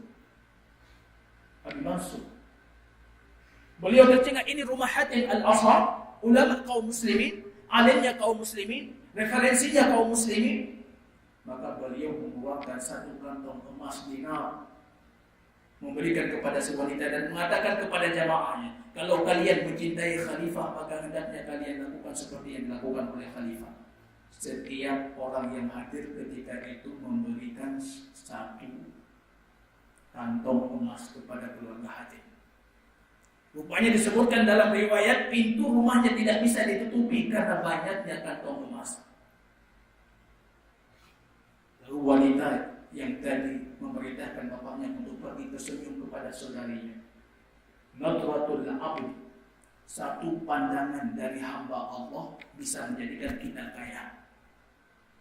Beliau bercengang, ini rumah Hatim Al-Asam, ulama kaum muslimin, alimnya kaum muslimin, referensinya kaum muslimin. Maka beliau mengeluarkan satu kantong emas dinar, memberikan kepada si wanita dan mengatakan kepada jamaahnya, kalau kalian mencintai khalifah, maka hendaknya kalian lakukan seperti yang dilakukan oleh khalifah. Setiap orang yang hadir ketika itu memberikan satu kantong emas kepada keluarga Hatim. Rupanya disebutkan dalam riwayat, pintu rumahnya tidak bisa ditutupi karena banyaknya kantong emas. Lalu wanita yang tadi memerintahkan bapaknya untuk pergi tersenyum kepada saudarinya. Nadratul abdi, satu pandangan dari hamba Allah bisa menjadikan kita kaya.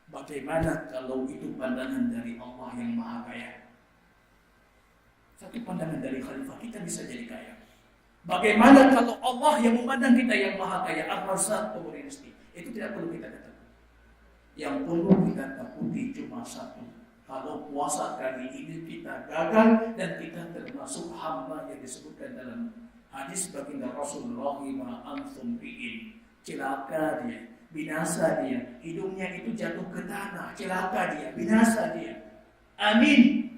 Bagaimana kalau itu pandangan dari Allah yang Maha Kaya? Satu pandangan dari khalifah kita bisa jadi kaya. Bagaimana kalau Allah yang memandang kita yang Maha Kaya, Ar-Razzaq, pemberi rezeki? Itu tidak perlu kita katakan. Yang perlu kita takuti cuma satu. Kalau puasa kali ini kita gagal dan kita termasuk hamba yang disebutkan dalam hadis baginda Rasulullah, ma antum bi'in, celaka dia, binasa dia, hidungnya itu jatuh ke tanah, celaka dia, binasa dia. Amin.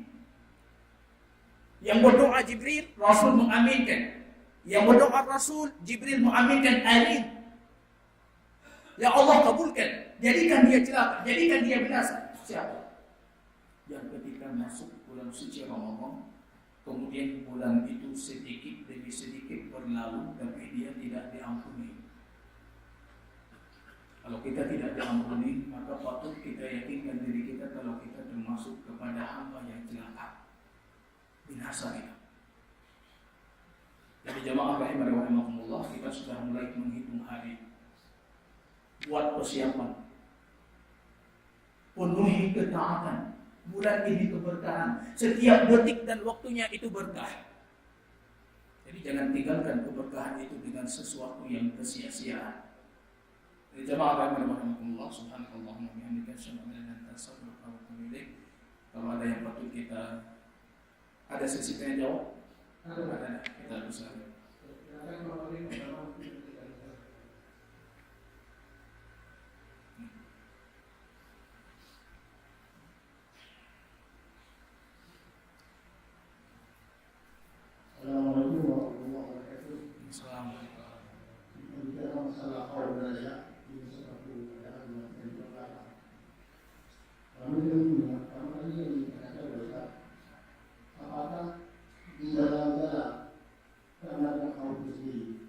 Yang berdoa Jibril, Rasul mengaminkan. Yang berdoa Rasul, Jibril mengaminkan, amin. Ya Allah kabulkan, jadikan dia celaka, jadikan dia binasa. Siapa? Yang ketika masuk bulan suci Ramadan, kemudian bulan itu sedikit demi sedikit berlalu, tapi dia tidak diampuni. Kalau kita tidak diampuni, maka patut kita yakinkan diri kita kalau kita termasuk kepada hamba yang celaka, binasa kita. Jadi jamaah rahimahumullah, kita sudah mulai menghitung hari. Buat persiapan, penuhi ketaatan. Bulan ini keberkahan. Setiap detik dan waktunya itu berkah. Jadi jangan tinggalkan keberkahan itu dengan sesuatu yang kesia-siaan. Jadi jamaah rahimahumullah, subhanallah wa bihamdika, asyhadu an la ilaha illa anta, astaghfiruka wa atubu ilaik. Kalau ada yang patut kita, ada sesi tanya jawab? Ada. Kita bisa. Assalamualaikum warahmatullahi wabarakatuh. Assalamualaikum. Bicara masalah kaum daya ini seperti keadaan yang terjadi. Kami tentunya karena ini yang dikatakan dosa. Apakah di dalam karena ada kaum sendiri.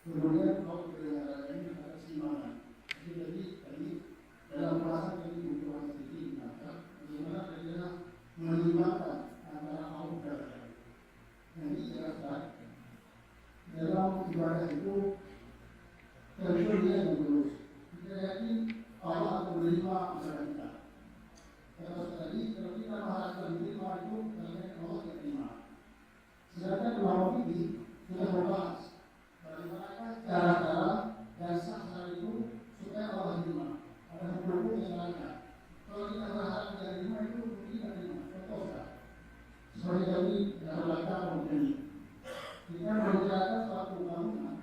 Kemudian kaum kedengaran ini ada kesimbangan. Jadi dalam bahasa ini bukan sedikit maka bagaimana kita menimbangkan antara kaum daya. Yang dijelaskan dalam ibadah itu tentu dia yang lurus. Kita yakin Allah akan menerima ibadah kita. Kata tadi, kalau kita mengharapkan menerima itu, karena Allah tidak terima. Sedangkan ulama fikih sudah membahas bagaimana cara-cara dan sah-sah itu supaya Allah terima. Ada hukum yang lainnya. Kalau kita berharap dia terima itu mungkin tidak terima. Contohnya, seperti tadi dalam langkah begini, kita mengerjakan suatu bangunan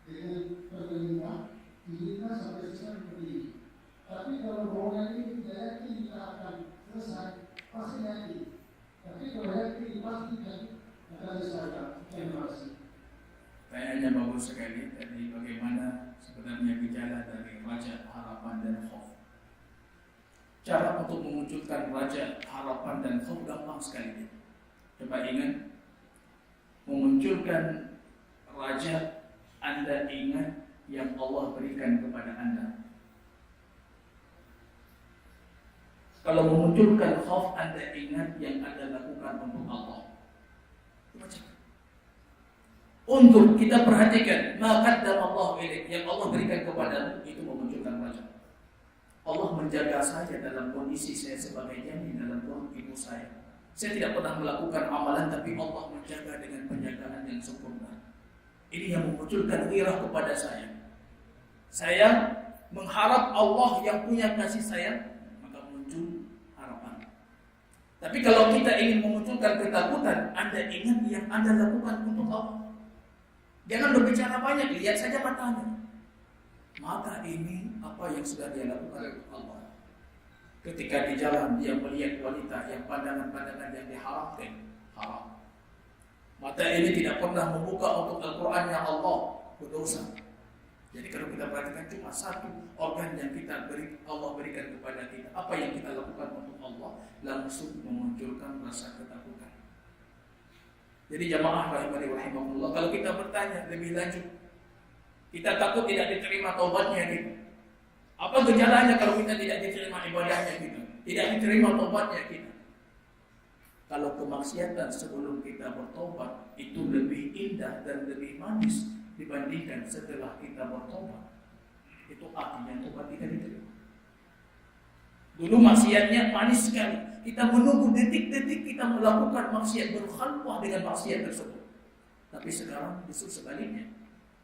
dengan pemerintah, kita sampai selesai berdiri. Tapi kalau bangunan ini tidak yakin kita akan selesai, pasti yakin. Tapi kalau yakin dipastikan akan diselesaikan. Terima kasih. Pertanyaannya bagus sekali. Tadi bagaimana sebenarnya gejala dari raja, harapan dan khauf. Cara untuk memunculkan raja, harapan dan khauf gampang sekali. Coba ingat, memunculkan raja, Anda ingat yang Allah berikan kepada Anda. Kalau memunculkan khauf, Anda ingat yang Anda lakukan untuk Allah. Untuk kita perhatikan, maka Allah yang Allah berikan kepadamu itu memunculkan raja. Allah menjaga saya dalam kondisi saya sebagai janin dalam perut ibu saya. Saya tidak pernah melakukan amalan, tapi Allah menjaga dengan penjagaan yang sempurna. Ini yang memunculkan ghirah kepada saya. Saya mengharap Allah yang punya kasih sayang, maka muncul harapan. Tapi kalau kita ingin memunculkan ketakutan, Anda ingat yang Anda lakukan untuk Allah. Jangan berbicara banyak, lihat saja matanya. Maka ini apa yang sudah dia lakukan untuk Allah. Ketika di jalan dia melihat wanita yang pandangan-pandangan yang diharamkan, haram. Mata ini tidak pernah membuka untuk Al-Quran yang Allah, berdosa. Jadi kalau kita perhatikan cuma satu organ yang Allah berikan kepada kita, apa yang kita lakukan untuk Allah langsung memunculkan rasa ketakutan. Jadi jamaah rahimahullah, kalau kita bertanya lebih lanjut, kita takut tidak diterima taubatnya gitu. Apa gejalanya kalau kita tidak diterima ibadahnya gitu? Tidak diterima taubatnya gitu. Kalau kemaksiatan sebelum kita bertobat itu lebih indah dan lebih manis dibandingkan setelah kita bertobat, itu artinya tobat tidak diterima. Dulu maksiatnya manis sekali. Kita menunggu detik-detik kita melakukan maksiat, berkhalwah dengan maksiat tersebut. Tapi sekarang justru sebaliknya.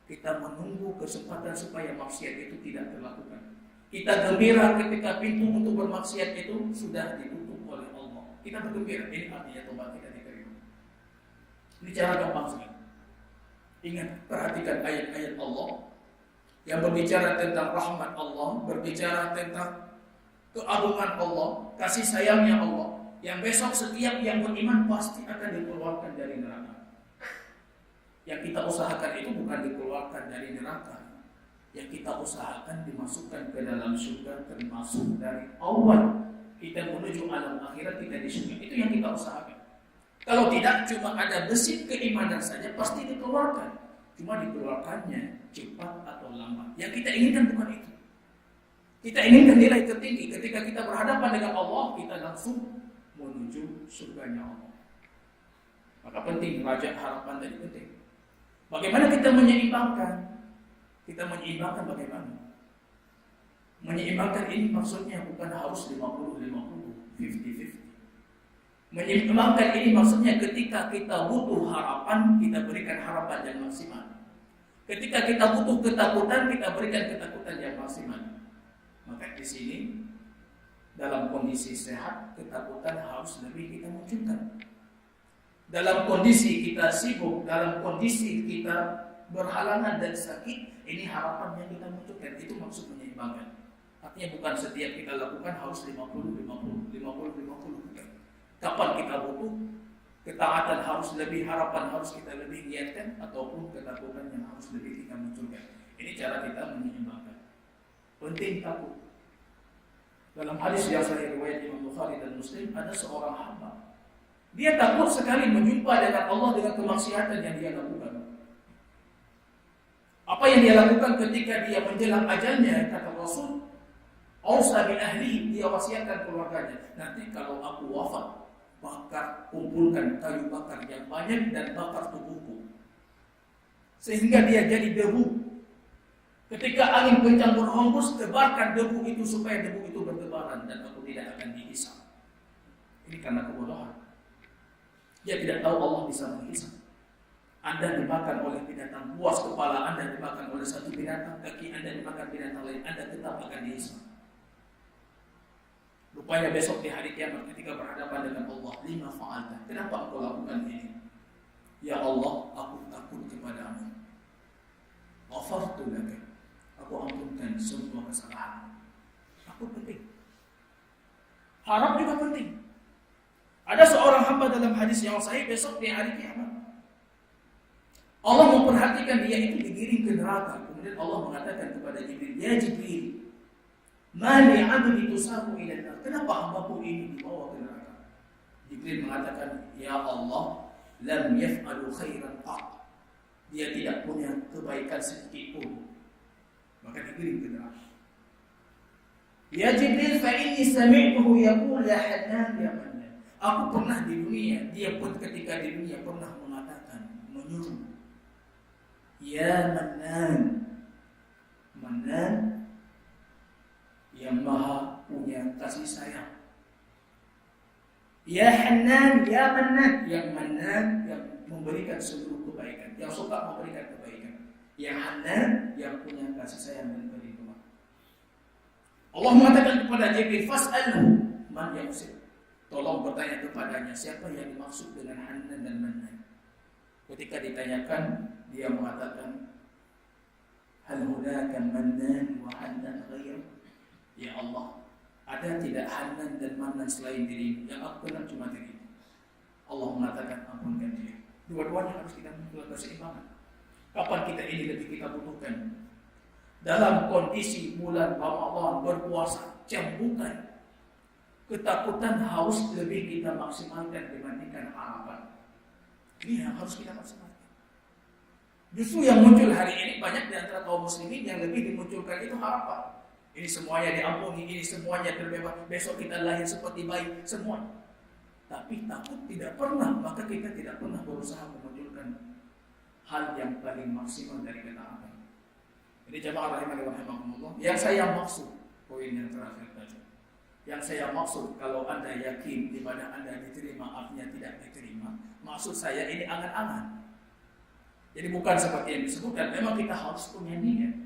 Kita menunggu kesempatan supaya maksiat itu tidak terlakukan. Kita gembira ketika pintu untuk bermaksiat itu sudah ditutup oleh Allah. Kita bergembira, ini artinya tobat tidak diterima. Ini cara gampang sekali. Ingat, perhatikan ayat-ayat Allah yang berbicara tentang rahmat Allah, berbicara tentang keagungan Allah, kasih sayangnya Allah, yang besok setiap yang beriman pasti akan dikeluarkan dari neraka. Yang kita usahakan itu bukan dikeluarkan dari neraka. Yang kita usahakan dimasukkan ke dalam surga, termasuk dari awal kita menuju alam akhirat kita di surga. Itu yang kita usahakan. Kalau tidak, cuma ada besi keimanan saja pasti dikeluarkan. Cuma dikeluarkannya cepat atau lambat. Yang kita inginkan bukan itu. Kita inginkan nilai tertinggi. Ketika kita berhadapan dengan Allah, kita langsung menuju surganya Allah. Maka penting, raja harapan tadi penting. Bagaimana kita menyeimbangkan? Kita menyeimbangkan bagaimana? Menyeimbangkan ini maksudnya bukan harus 50-50, 50-50. Menyeimbangkan ini maksudnya ketika kita butuh harapan, kita berikan harapan yang maksimal. Ketika kita butuh ketakutan, kita berikan ketakutan yang maksimal. Maka di sini dalam kondisi sehat, ketakutan harus lebih kita munculkan. Dalam kondisi kita sibuk, dalam kondisi kita berhalangan dan sakit, ini harapan yang kita munculkan. Itu maksud menyeimbangkan. Artinya bukan setiap kita lakukan harus 50-50, 50-50. Kapan kita butuh, ketaatan harus lebih, harapan harus kita lebih giatkan, ataupun ketakutan yang harus lebih kita munculkan. Ini cara kita menyeimbangkan. Penting takut. Dalam hadis yang sahih riwayat Imam Bukhari dan Muslim, ada seorang hamba. Dia takut sekali menjumpa dengan Allah dengan kemaksiatan yang dia lakukan. Apa yang dia lakukan ketika dia menjelang ajalnya, kata Rasul, ausa bi ahli, dia wasiatkan keluarganya. Nanti kalau aku wafat, bakar, kumpulkan kayu bakar yang banyak dan bakar tubuhku. Sehingga dia jadi debu. Ketika angin kencang berhembus, tebarkan debu itu supaya debu itu bertebaran dan aku tidak akan dihisap. Ini karena kebodohan. Dia tidak tahu Allah bisa menghisap. Anda dimakan oleh binatang buas, kepala Anda dimakan oleh satu binatang, kaki Anda dimakan binatang lain, Anda tetap akan dihisap. Rupanya besok di hari kiamat ketika berhadapan dengan Allah, lima fa'alta. Kenapa engkau lakukan ini? Ya Allah, aku takut kepadamu. Ghafartu laka. Aku ampunkan semua kesalahan. Aku penting. Harap juga penting. Ada seorang hamba dalam hadis yang sahih besok di hari kiamat. Allah memperhatikan dia itu digiring ke neraka. Kemudian Allah mengatakan kepada Jibril, ya Jibril, Mali abdi tusaku ila nar. Kenapa hambaku ini dibawa ke neraka? Jibril mengatakan, ya Allah, lam yaf'alu khairan qat. Dia tidak punya kebaikan sedikit pun. Maka dikirim ke neraka. Ya Jibril, fa inni sami'tuhu yaqul ya Hannan ya Mannan. Aku pernah di dunia, dia pun ketika di dunia pernah mengatakan, menyuruh, ya Mannan. Mannan yang maha punya kasih sayang. Ya Hannan, ya Mannan, yang Mannan yang memberikan seluruh kebaikan, yang suka memberikan kebaikan. Yang Hannan yang punya kasih sayang dan perlindungan. Allah mengatakan kepada Jibril, fas'alhu man yaqsid. Tolong bertanya kepadanya siapa yang dimaksud dengan Hannan dan Mannan. Ketika ditanyakan, dia mengatakan, hal hunaka Mannan wa Hannan ghayr? Ya Allah, ada tidak Hannan dan Mannan selain dirimu? Yang aku kenal cuma dirimu. Allah mengatakan, ampunkan dia. Dua-duanya harus kita menjaga keseimbangan. Kapan kita ini lebih kita butuhkan? Dalam kondisi bulan Ramadan berpuasa, cambukan ketakutan haus lebih kita maksimalkan dibandingkan harapan. Ini yang harus kita maksimalkan. Justru yang muncul hari ini banyak di antara kaum muslimin yang lebih dimunculkan itu harapan. Ini semuanya diampuni, ini semuanya terbebas, besok kita lahir seperti bayi, semua. Tapi takut tidak pernah, maka kita tidak pernah berusaha memunculkan hal yang paling maksimal dari ketaatan. Jadi jamaah rahimani wa rahimakumullah, yang saya maksud, poin yang terakhir tadi. Yang saya maksud, kalau Anda yakin ibadah Anda diterima, artinya tidak diterima, maksud saya ini angan-angan. Jadi bukan seperti yang disebutkan, memang kita harus punya niat.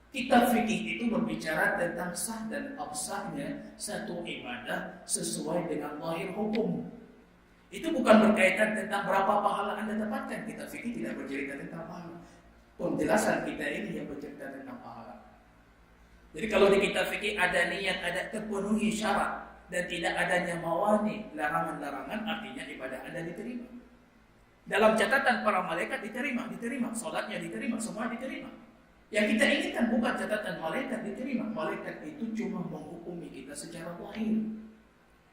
Kitab fikih itu berbicara tentang sah dan absahnya satu ibadah sesuai dengan zahir hukum. Itu bukan berkaitan tentang berapa pahala Anda dapatkan. Kitab fikih tidak bercerita tentang pahala. Penjelasan kita ini yang bercerita tentang pahala. Jadi kalau di kitab fikih ada niat, ada terpenuhi syarat dan tidak adanya mawani, larangan-larangan, artinya ibadah Anda diterima. Dalam catatan para malaikat diterima, salatnya diterima, semua diterima. Yang kita inginkan bukan catatan malaikat diterima. Malaikat itu cuma menghukumi kita secara zahir.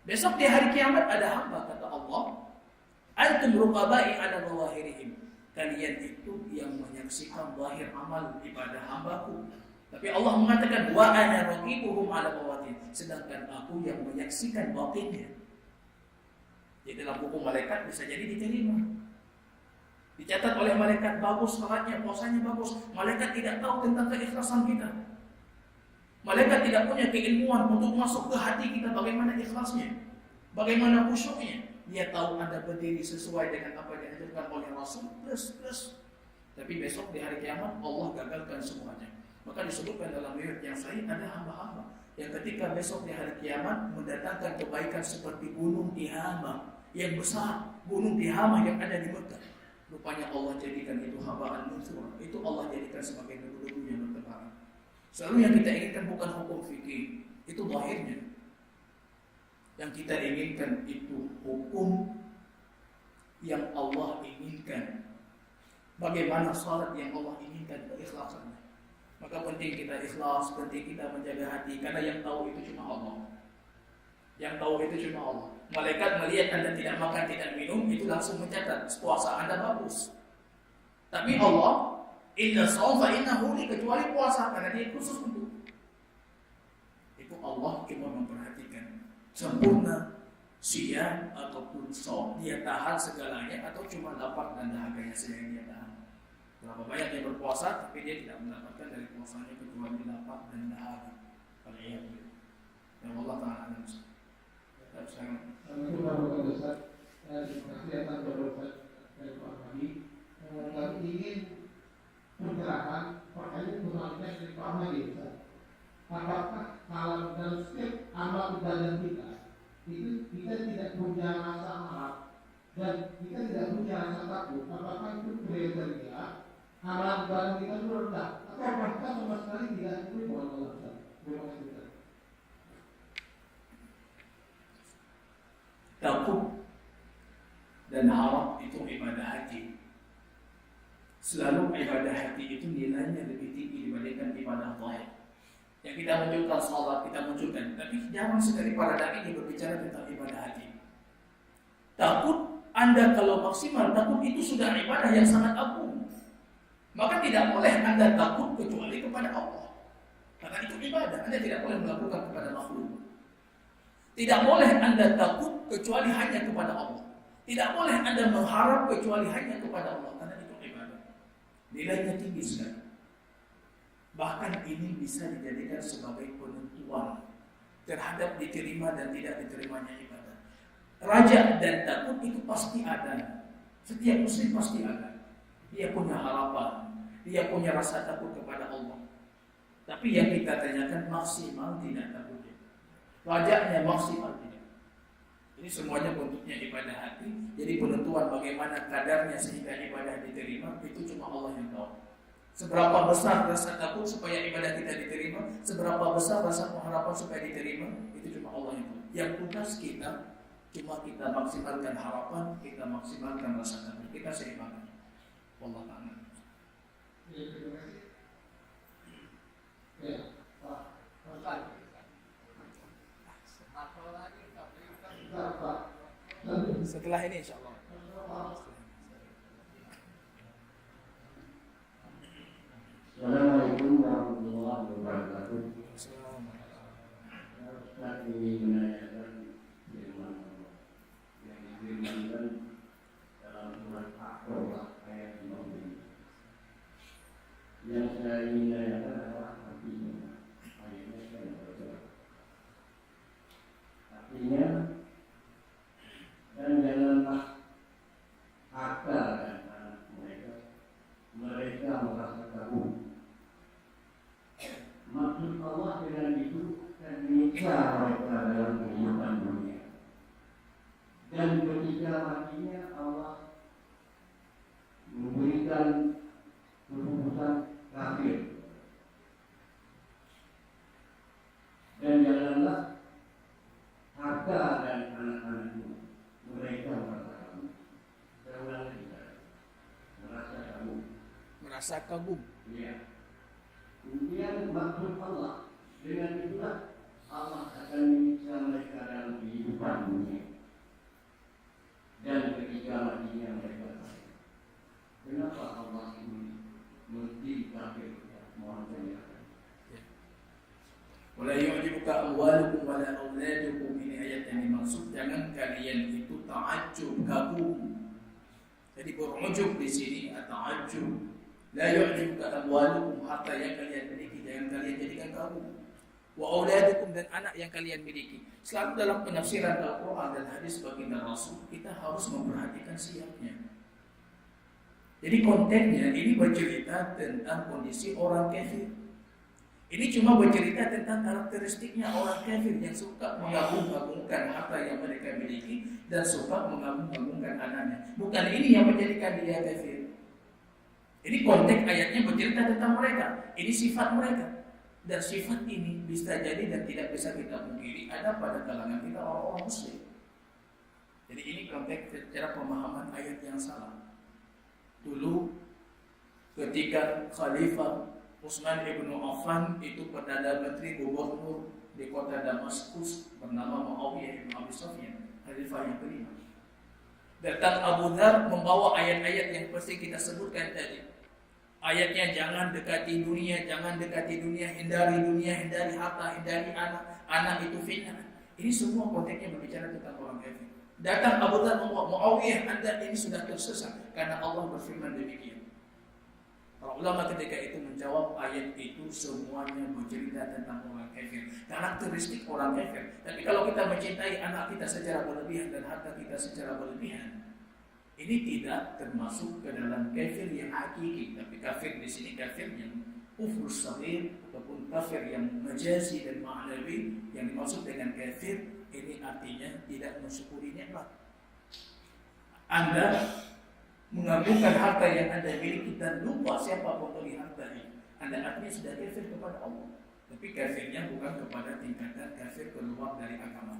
Besok di hari kiamat ada hamba, kata Allah, antum ruqabai ala zawahirihim. Kalian itu yang menyaksikan zahir amal ibadah hambaku. Tapi Allah mengatakan wa ana raqibuhum ala bawatin. Sedangkan aku yang menyaksikan batinnya. Jadi dalam hukum malaikat bisa jadi diterima. Dicatat oleh malaikat bagus salatnya, puasanya bagus. Malaikat tidak tahu tentang keikhlasan kita. Malaikat tidak punya keilmuan untuk masuk ke hati kita bagaimana ikhlasnya, bagaimana khusyuknya. Dia tahu Anda berdiri sesuai dengan apa yang diajarkan oleh Rasul plus. Tapi besok di hari kiamat Allah gagalkan semuanya. Maka disebutkan dalam riwayat yang sahih ada hamba-hamba yang ketika besok di hari kiamat mendatangkan kebaikan seperti gunung Tihama yang besar, gunung Tihama yang ada di Mekah. Rupanya Allah jadikan itu habaan mansura. Itu Allah jadikan sebagai debu-debu yang bertebaran. Selalu yang kita inginkan bukan hukum fikih, itu zahirnya. Yang kita inginkan itu hukum yang Allah inginkan. Bagaimana salat yang Allah inginkan, keikhlasannya. Maka penting kita ikhlas, penting kita menjaga hati, karena yang tahu itu cuma Allah. Yang tahu itu cuma Allah. Malaikat melihat Anda tidak makan, tidak minum, itu langsung mencatat puasa Anda bagus. Tapi Allah, inna shaum fa innahu li, kecuali puasa karena dia khusus untuk itu. Allah cuma memperhatikan sempurna siang ataupun shaum, dia tahan segalanya atau cuma lapar dan dahaganya saja yang dia tahan. Berapa banyak yang berpuasa tapi dia tidak mendapatkan dari puasanya kecuali lapar dan dahaga. Alhamdulillah. Dan Allah Taala alam. Itu baru besar. Terima kasih atas beberapa dari Pak Hadi. Kami ingin pencerahan pertanyaan pertanyaan dari Pak Hadi. Apakah kalau dalam setiap amal ibadah kita itu kita tidak punya rasa marah dan kita tidak punya rasa takut? Apakah itu kriteria amal ibadah kita itu rendah atau bahkan sama sekali tidak itu bukan Allah? Terima kasih. Takut dan harap itu ibadah hati. Selalu ibadah hati itu nilainya lebih tinggi dibandingkan ibadah zahir. Yang kita munculkan sholat, kita munculkan, tapi jarang sekali para dai ini berbicara tentang ibadah hati. Takut Anda kalau maksimal, takut itu sudah ibadah yang sangat agung. Maka tidak boleh Anda takut kecuali kepada Allah. Karena itu ibadah, Anda tidak boleh melakukan kepada makhluk. Tidak boleh Anda takut kecuali hanya kepada Allah. Tidak boleh Anda mengharap kecuali hanya kepada Allah. Karena itu ibadah. Nilainya tinggi sekali. Bahkan ini bisa dijadikan sebagai penentuan terhadap diterima dan tidak diterimanya ibadah. Raja dan takut itu pasti ada. Setiap muslim pasti ada. Dia punya harapan, dia punya rasa takut kepada Allah. Tapi yang kita tanyakan maksimal tidak takutnya. Rajaknya maksimal tidak. Ini semuanya bentuknya ibadah hati. Jadi penentuan bagaimana kadarnya sehingga ibadah diterima itu cuma Allah yang tahu. Seberapa besar rasa takut supaya ibadah kita diterima, seberapa besar rasa pengharapan supaya diterima, itu cuma Allah yang tahu. Yang tugas kita cuma kita maksimalkan harapan, kita maksimalkan rasa takut, kita seimbangkan. Wallahu ta'ala. Setelah ini insyaallah. Assalamualaikum warahmatullahi wabarakatuh. Ustaz ingin menanyakan firman Allah yang difirmankan dalam surat Al-Aqrah ayat 5. Yang saya ingin tanyakan adalah artinya. Ayatnya saya baca. Artinya, dan janganlah harta dan anak mereka merasa kagum. Maksud Allah dengan itu dan menyiksa mereka dalam kehidupan dunia. Dan ketika matinya Allah memberikan keputusan kafir. Dan janganlah harta dan anak-anakmu mereka merasa kagum. Saya ulangi lagi, merasa kagum. Merasa kagum. Ya. Kemudian maksud Allah dengan itulah Allah akan menyiksa mereka dalam kehidupan dunia dan ketika matinya mereka kafir. Kenapa Allah ini mesti kafir? Mohon penjelasan. Wala yu'jibuka amwalukum wala auladukum, ini ayat yang dimaksud. Jangan kalian itu ta'ajjub, kagum. Jadi berujub di sini ta'ajjub. La yu'jibuka amwalukum, harta yang kalian miliki jangan kalian jadikan kagum. Wa auladukum, dan anak yang kalian miliki. Selalu dalam penafsiran Al-Quran dan hadis baginda Rasul, kita harus memperhatikan siapnya. Jadi kontennya ini bercerita tentang kondisi orang kafir. Ini cuma bercerita tentang karakteristiknya orang kafir yang suka mengagung-agungkan harta yang mereka miliki dan suka mengagung-agungkan anaknya. Bukan ini yang menjadikan dia kafir. Ini konteks ayatnya bercerita tentang mereka. Ini sifat mereka. Dan sifat ini bisa jadi dan tidak bisa kita pungkiri ada pada kalangan kita orang-orang muslim. Jadi ini konteks secara pemahaman ayat yang salah. Dulu ketika Khalifah Utsman ibn Affan itu Perdana Menteri Gubernur di kota Damaskus bernama Muawiyah ibn Abi Sufyan, Khalifah yang kelima. Datang Abu Dzar membawa ayat-ayat yang pasti kita sebutkan tadi. Ayatnya jangan dekati dunia, hindari harta, hindari anak itu fitnah. Ini semua konteksnya berbicara tentang orang kafir. Datang Abu Dzar membawa Muawiyah, Anda ini sudah tersesat karena Allah berfirman demikian. Para ulama ketika itu menjawab ayat itu semuanya bercerita tentang orang kafir, karakteristik orang kafir. Tapi kalau kita mencintai anak kita secara berlebihan dan harta kita secara berlebihan, ini tidak termasuk ke dalam kafir yang hakiki. Tapi kafir di sini kafir yang kufur shaghir ataupun kafir yang majazi dan ma'nawi. Yang dimaksud dengan kafir ini artinya tidak mensyukuri nikmat. Anda mengagungkan harta yang Anda miliki dan lupa siapa pemberi harta ini, Anda artinya sudah kafir kepada Allah. Tapi kafirnya bukan kepada tingkatan kafir keluar dari agama.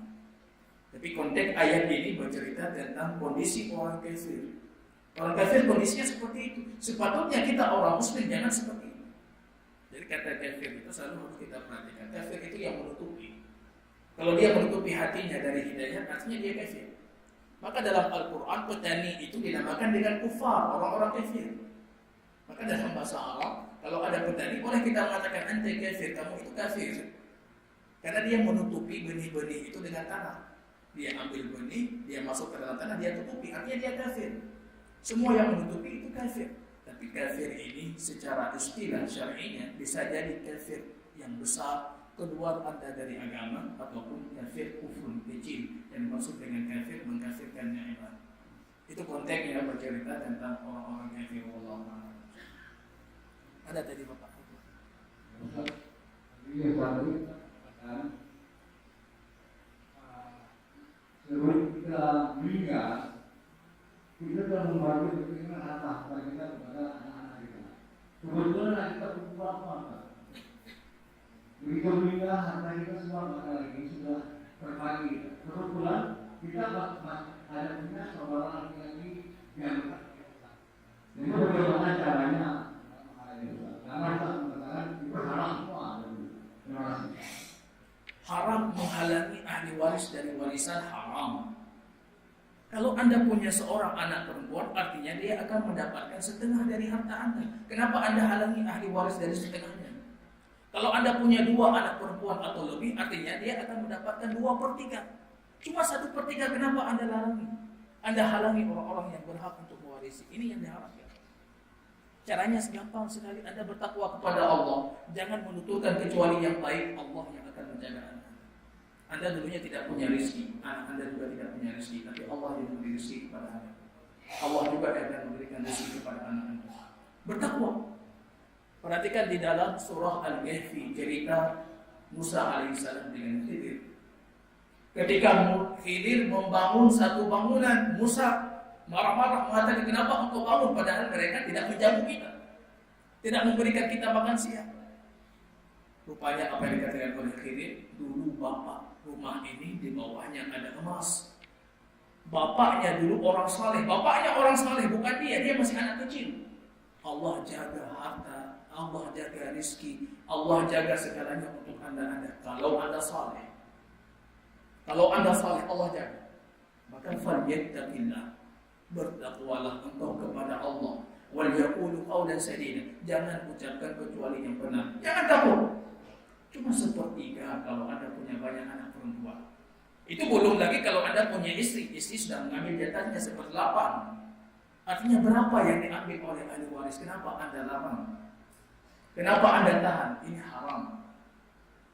Tapi konteks ayat ini bercerita tentang kondisi orang kafir. Orang kafir kondisinya seperti itu. Sepatutnya kita orang muslim jangan seperti itu. Jadi kata kafir itu selalu harus kita perhatikan. Kafir itu yang menutupi. Kalau dia menutupi hatinya dari hidayah, artinya dia kafir. Maka dalam Al-Quran petani itu dinamakan dengan kufar, orang-orang kafir. Maka dalam bahasa Arab, kalau ada petani boleh kita mengatakan anta kafir, kamu itu kafir. Karena dia menutupi benih-benih itu dengan tanah. Dia ambil benih, dia masuk ke dalam tanah, dia tutupi, artinya dia kafir. Semua yang menutupi itu kafir. Tapi kafir ini secara istilah syar'inya bisa jadi kafir yang besar, keluar Anda dari agama, ataupun kafir kufur kecil yang dimaksud dengan kafir mengkafirkan iman. Itu konteksnya bercerita tentang orang-orang kafir. Wallahu. Ada tadi Bapak. Iya, tadi sebelum kita meninggal, kita telah membagi bagaimana harta kita kepada anak-anak kita. Kebetulan kita berbuat apa? Begitu meninggal, harta kita semua bakal lagi sudah terbagi. Kebetulan kita ada punya saudara laki-laki yang dekat. Jadi bagaimana caranya? Karena kita mengatakan itu haram semua. Terima kasih. Haram menghalangi ahli waris dari warisan haram. Kalau Anda punya seorang anak perempuan, artinya dia akan mendapatkan setengah dari harta Anda. Kenapa Anda halangi ahli waris dari setengahnya? Kalau Anda punya 2 anak perempuan atau lebih, artinya dia akan mendapatkan 2/3. Cuma 1/3, kenapa Anda halangi? Anda halangi orang-orang yang berhak untuk mewarisi. Ini yang diharapkan. Caranya segampang sekali. Anda bertakwa kepada Allah. Jangan menuturkan kecuali yang baik. Allah yang akan menjaga Anda. Anda dulunya tidak punya rezeki, anak Anda juga tidak punya rezeki, tapi Allah yang memberi rezeki kepada Anda. Allah juga akan memberikan rezeki kepada anak Anda. Bertakwa. Perhatikan di dalam surah Al-Kahfi cerita Musa alaihissalam dengan Khidir. Ketika Khidir membangun satu bangunan, Musa marah-marah mengatakan, kenapa engkau bangun padahal mereka tidak menjamu kita, tidak memberikan kita makan siang. Rupanya apa yang dikatakan oleh Khidir, dulu bapak rumah ini di bawahnya ada emas. Bapaknya dulu orang saleh, bapaknya orang saleh, bukan dia masih anak kecil. Allah jaga harta, Allah jaga rizki, Allah jaga segalanya untuk Anda. Kalau Anda saleh, Allah jaga. Maka falyattaqillah, bertakwalah engkau kepada Allah. Wal yaqulu qawlan sadida, jangan ucapkan kecuali yang benar. Jangan takut. Cuma 1/3 kalau Anda punya banyak anak perempuan. Itu belum lagi kalau Anda punya istri sudah mengambil jatahnya 1/8. Artinya berapa yang diambil oleh ahli waris? Kenapa Anda larang? Kenapa Anda tahan? Ini haram.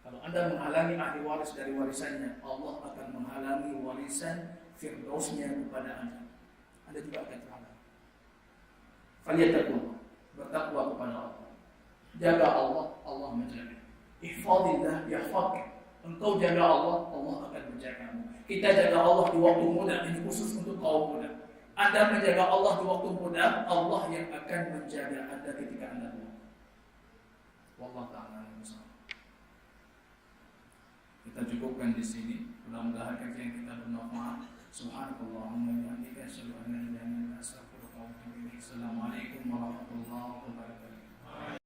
Kalau Anda menghalangi ahli waris dari warisannya, Allah akan menghalangi warisan firdausnya kepada Anda. Anda juga akan terhalang. Falyattaqullah, bertakwa kepada Allah. Jaga Allah, Allah menjaga. Ihfadillah yahfadka. Engkau jaga Allah, Allah akan menjagamu. Kita jaga Allah di waktu muda, ini khusus untuk kaum muda. Anda menjaga Allah di waktu muda, Allah yang akan menjaga Anda ketika Anda tua. Wallahu ta'ala a'lam. Kita cukupkan di sini. Mudah-mudahan kajian kita bermanfaat. Subhanakallahumma wa bihamdika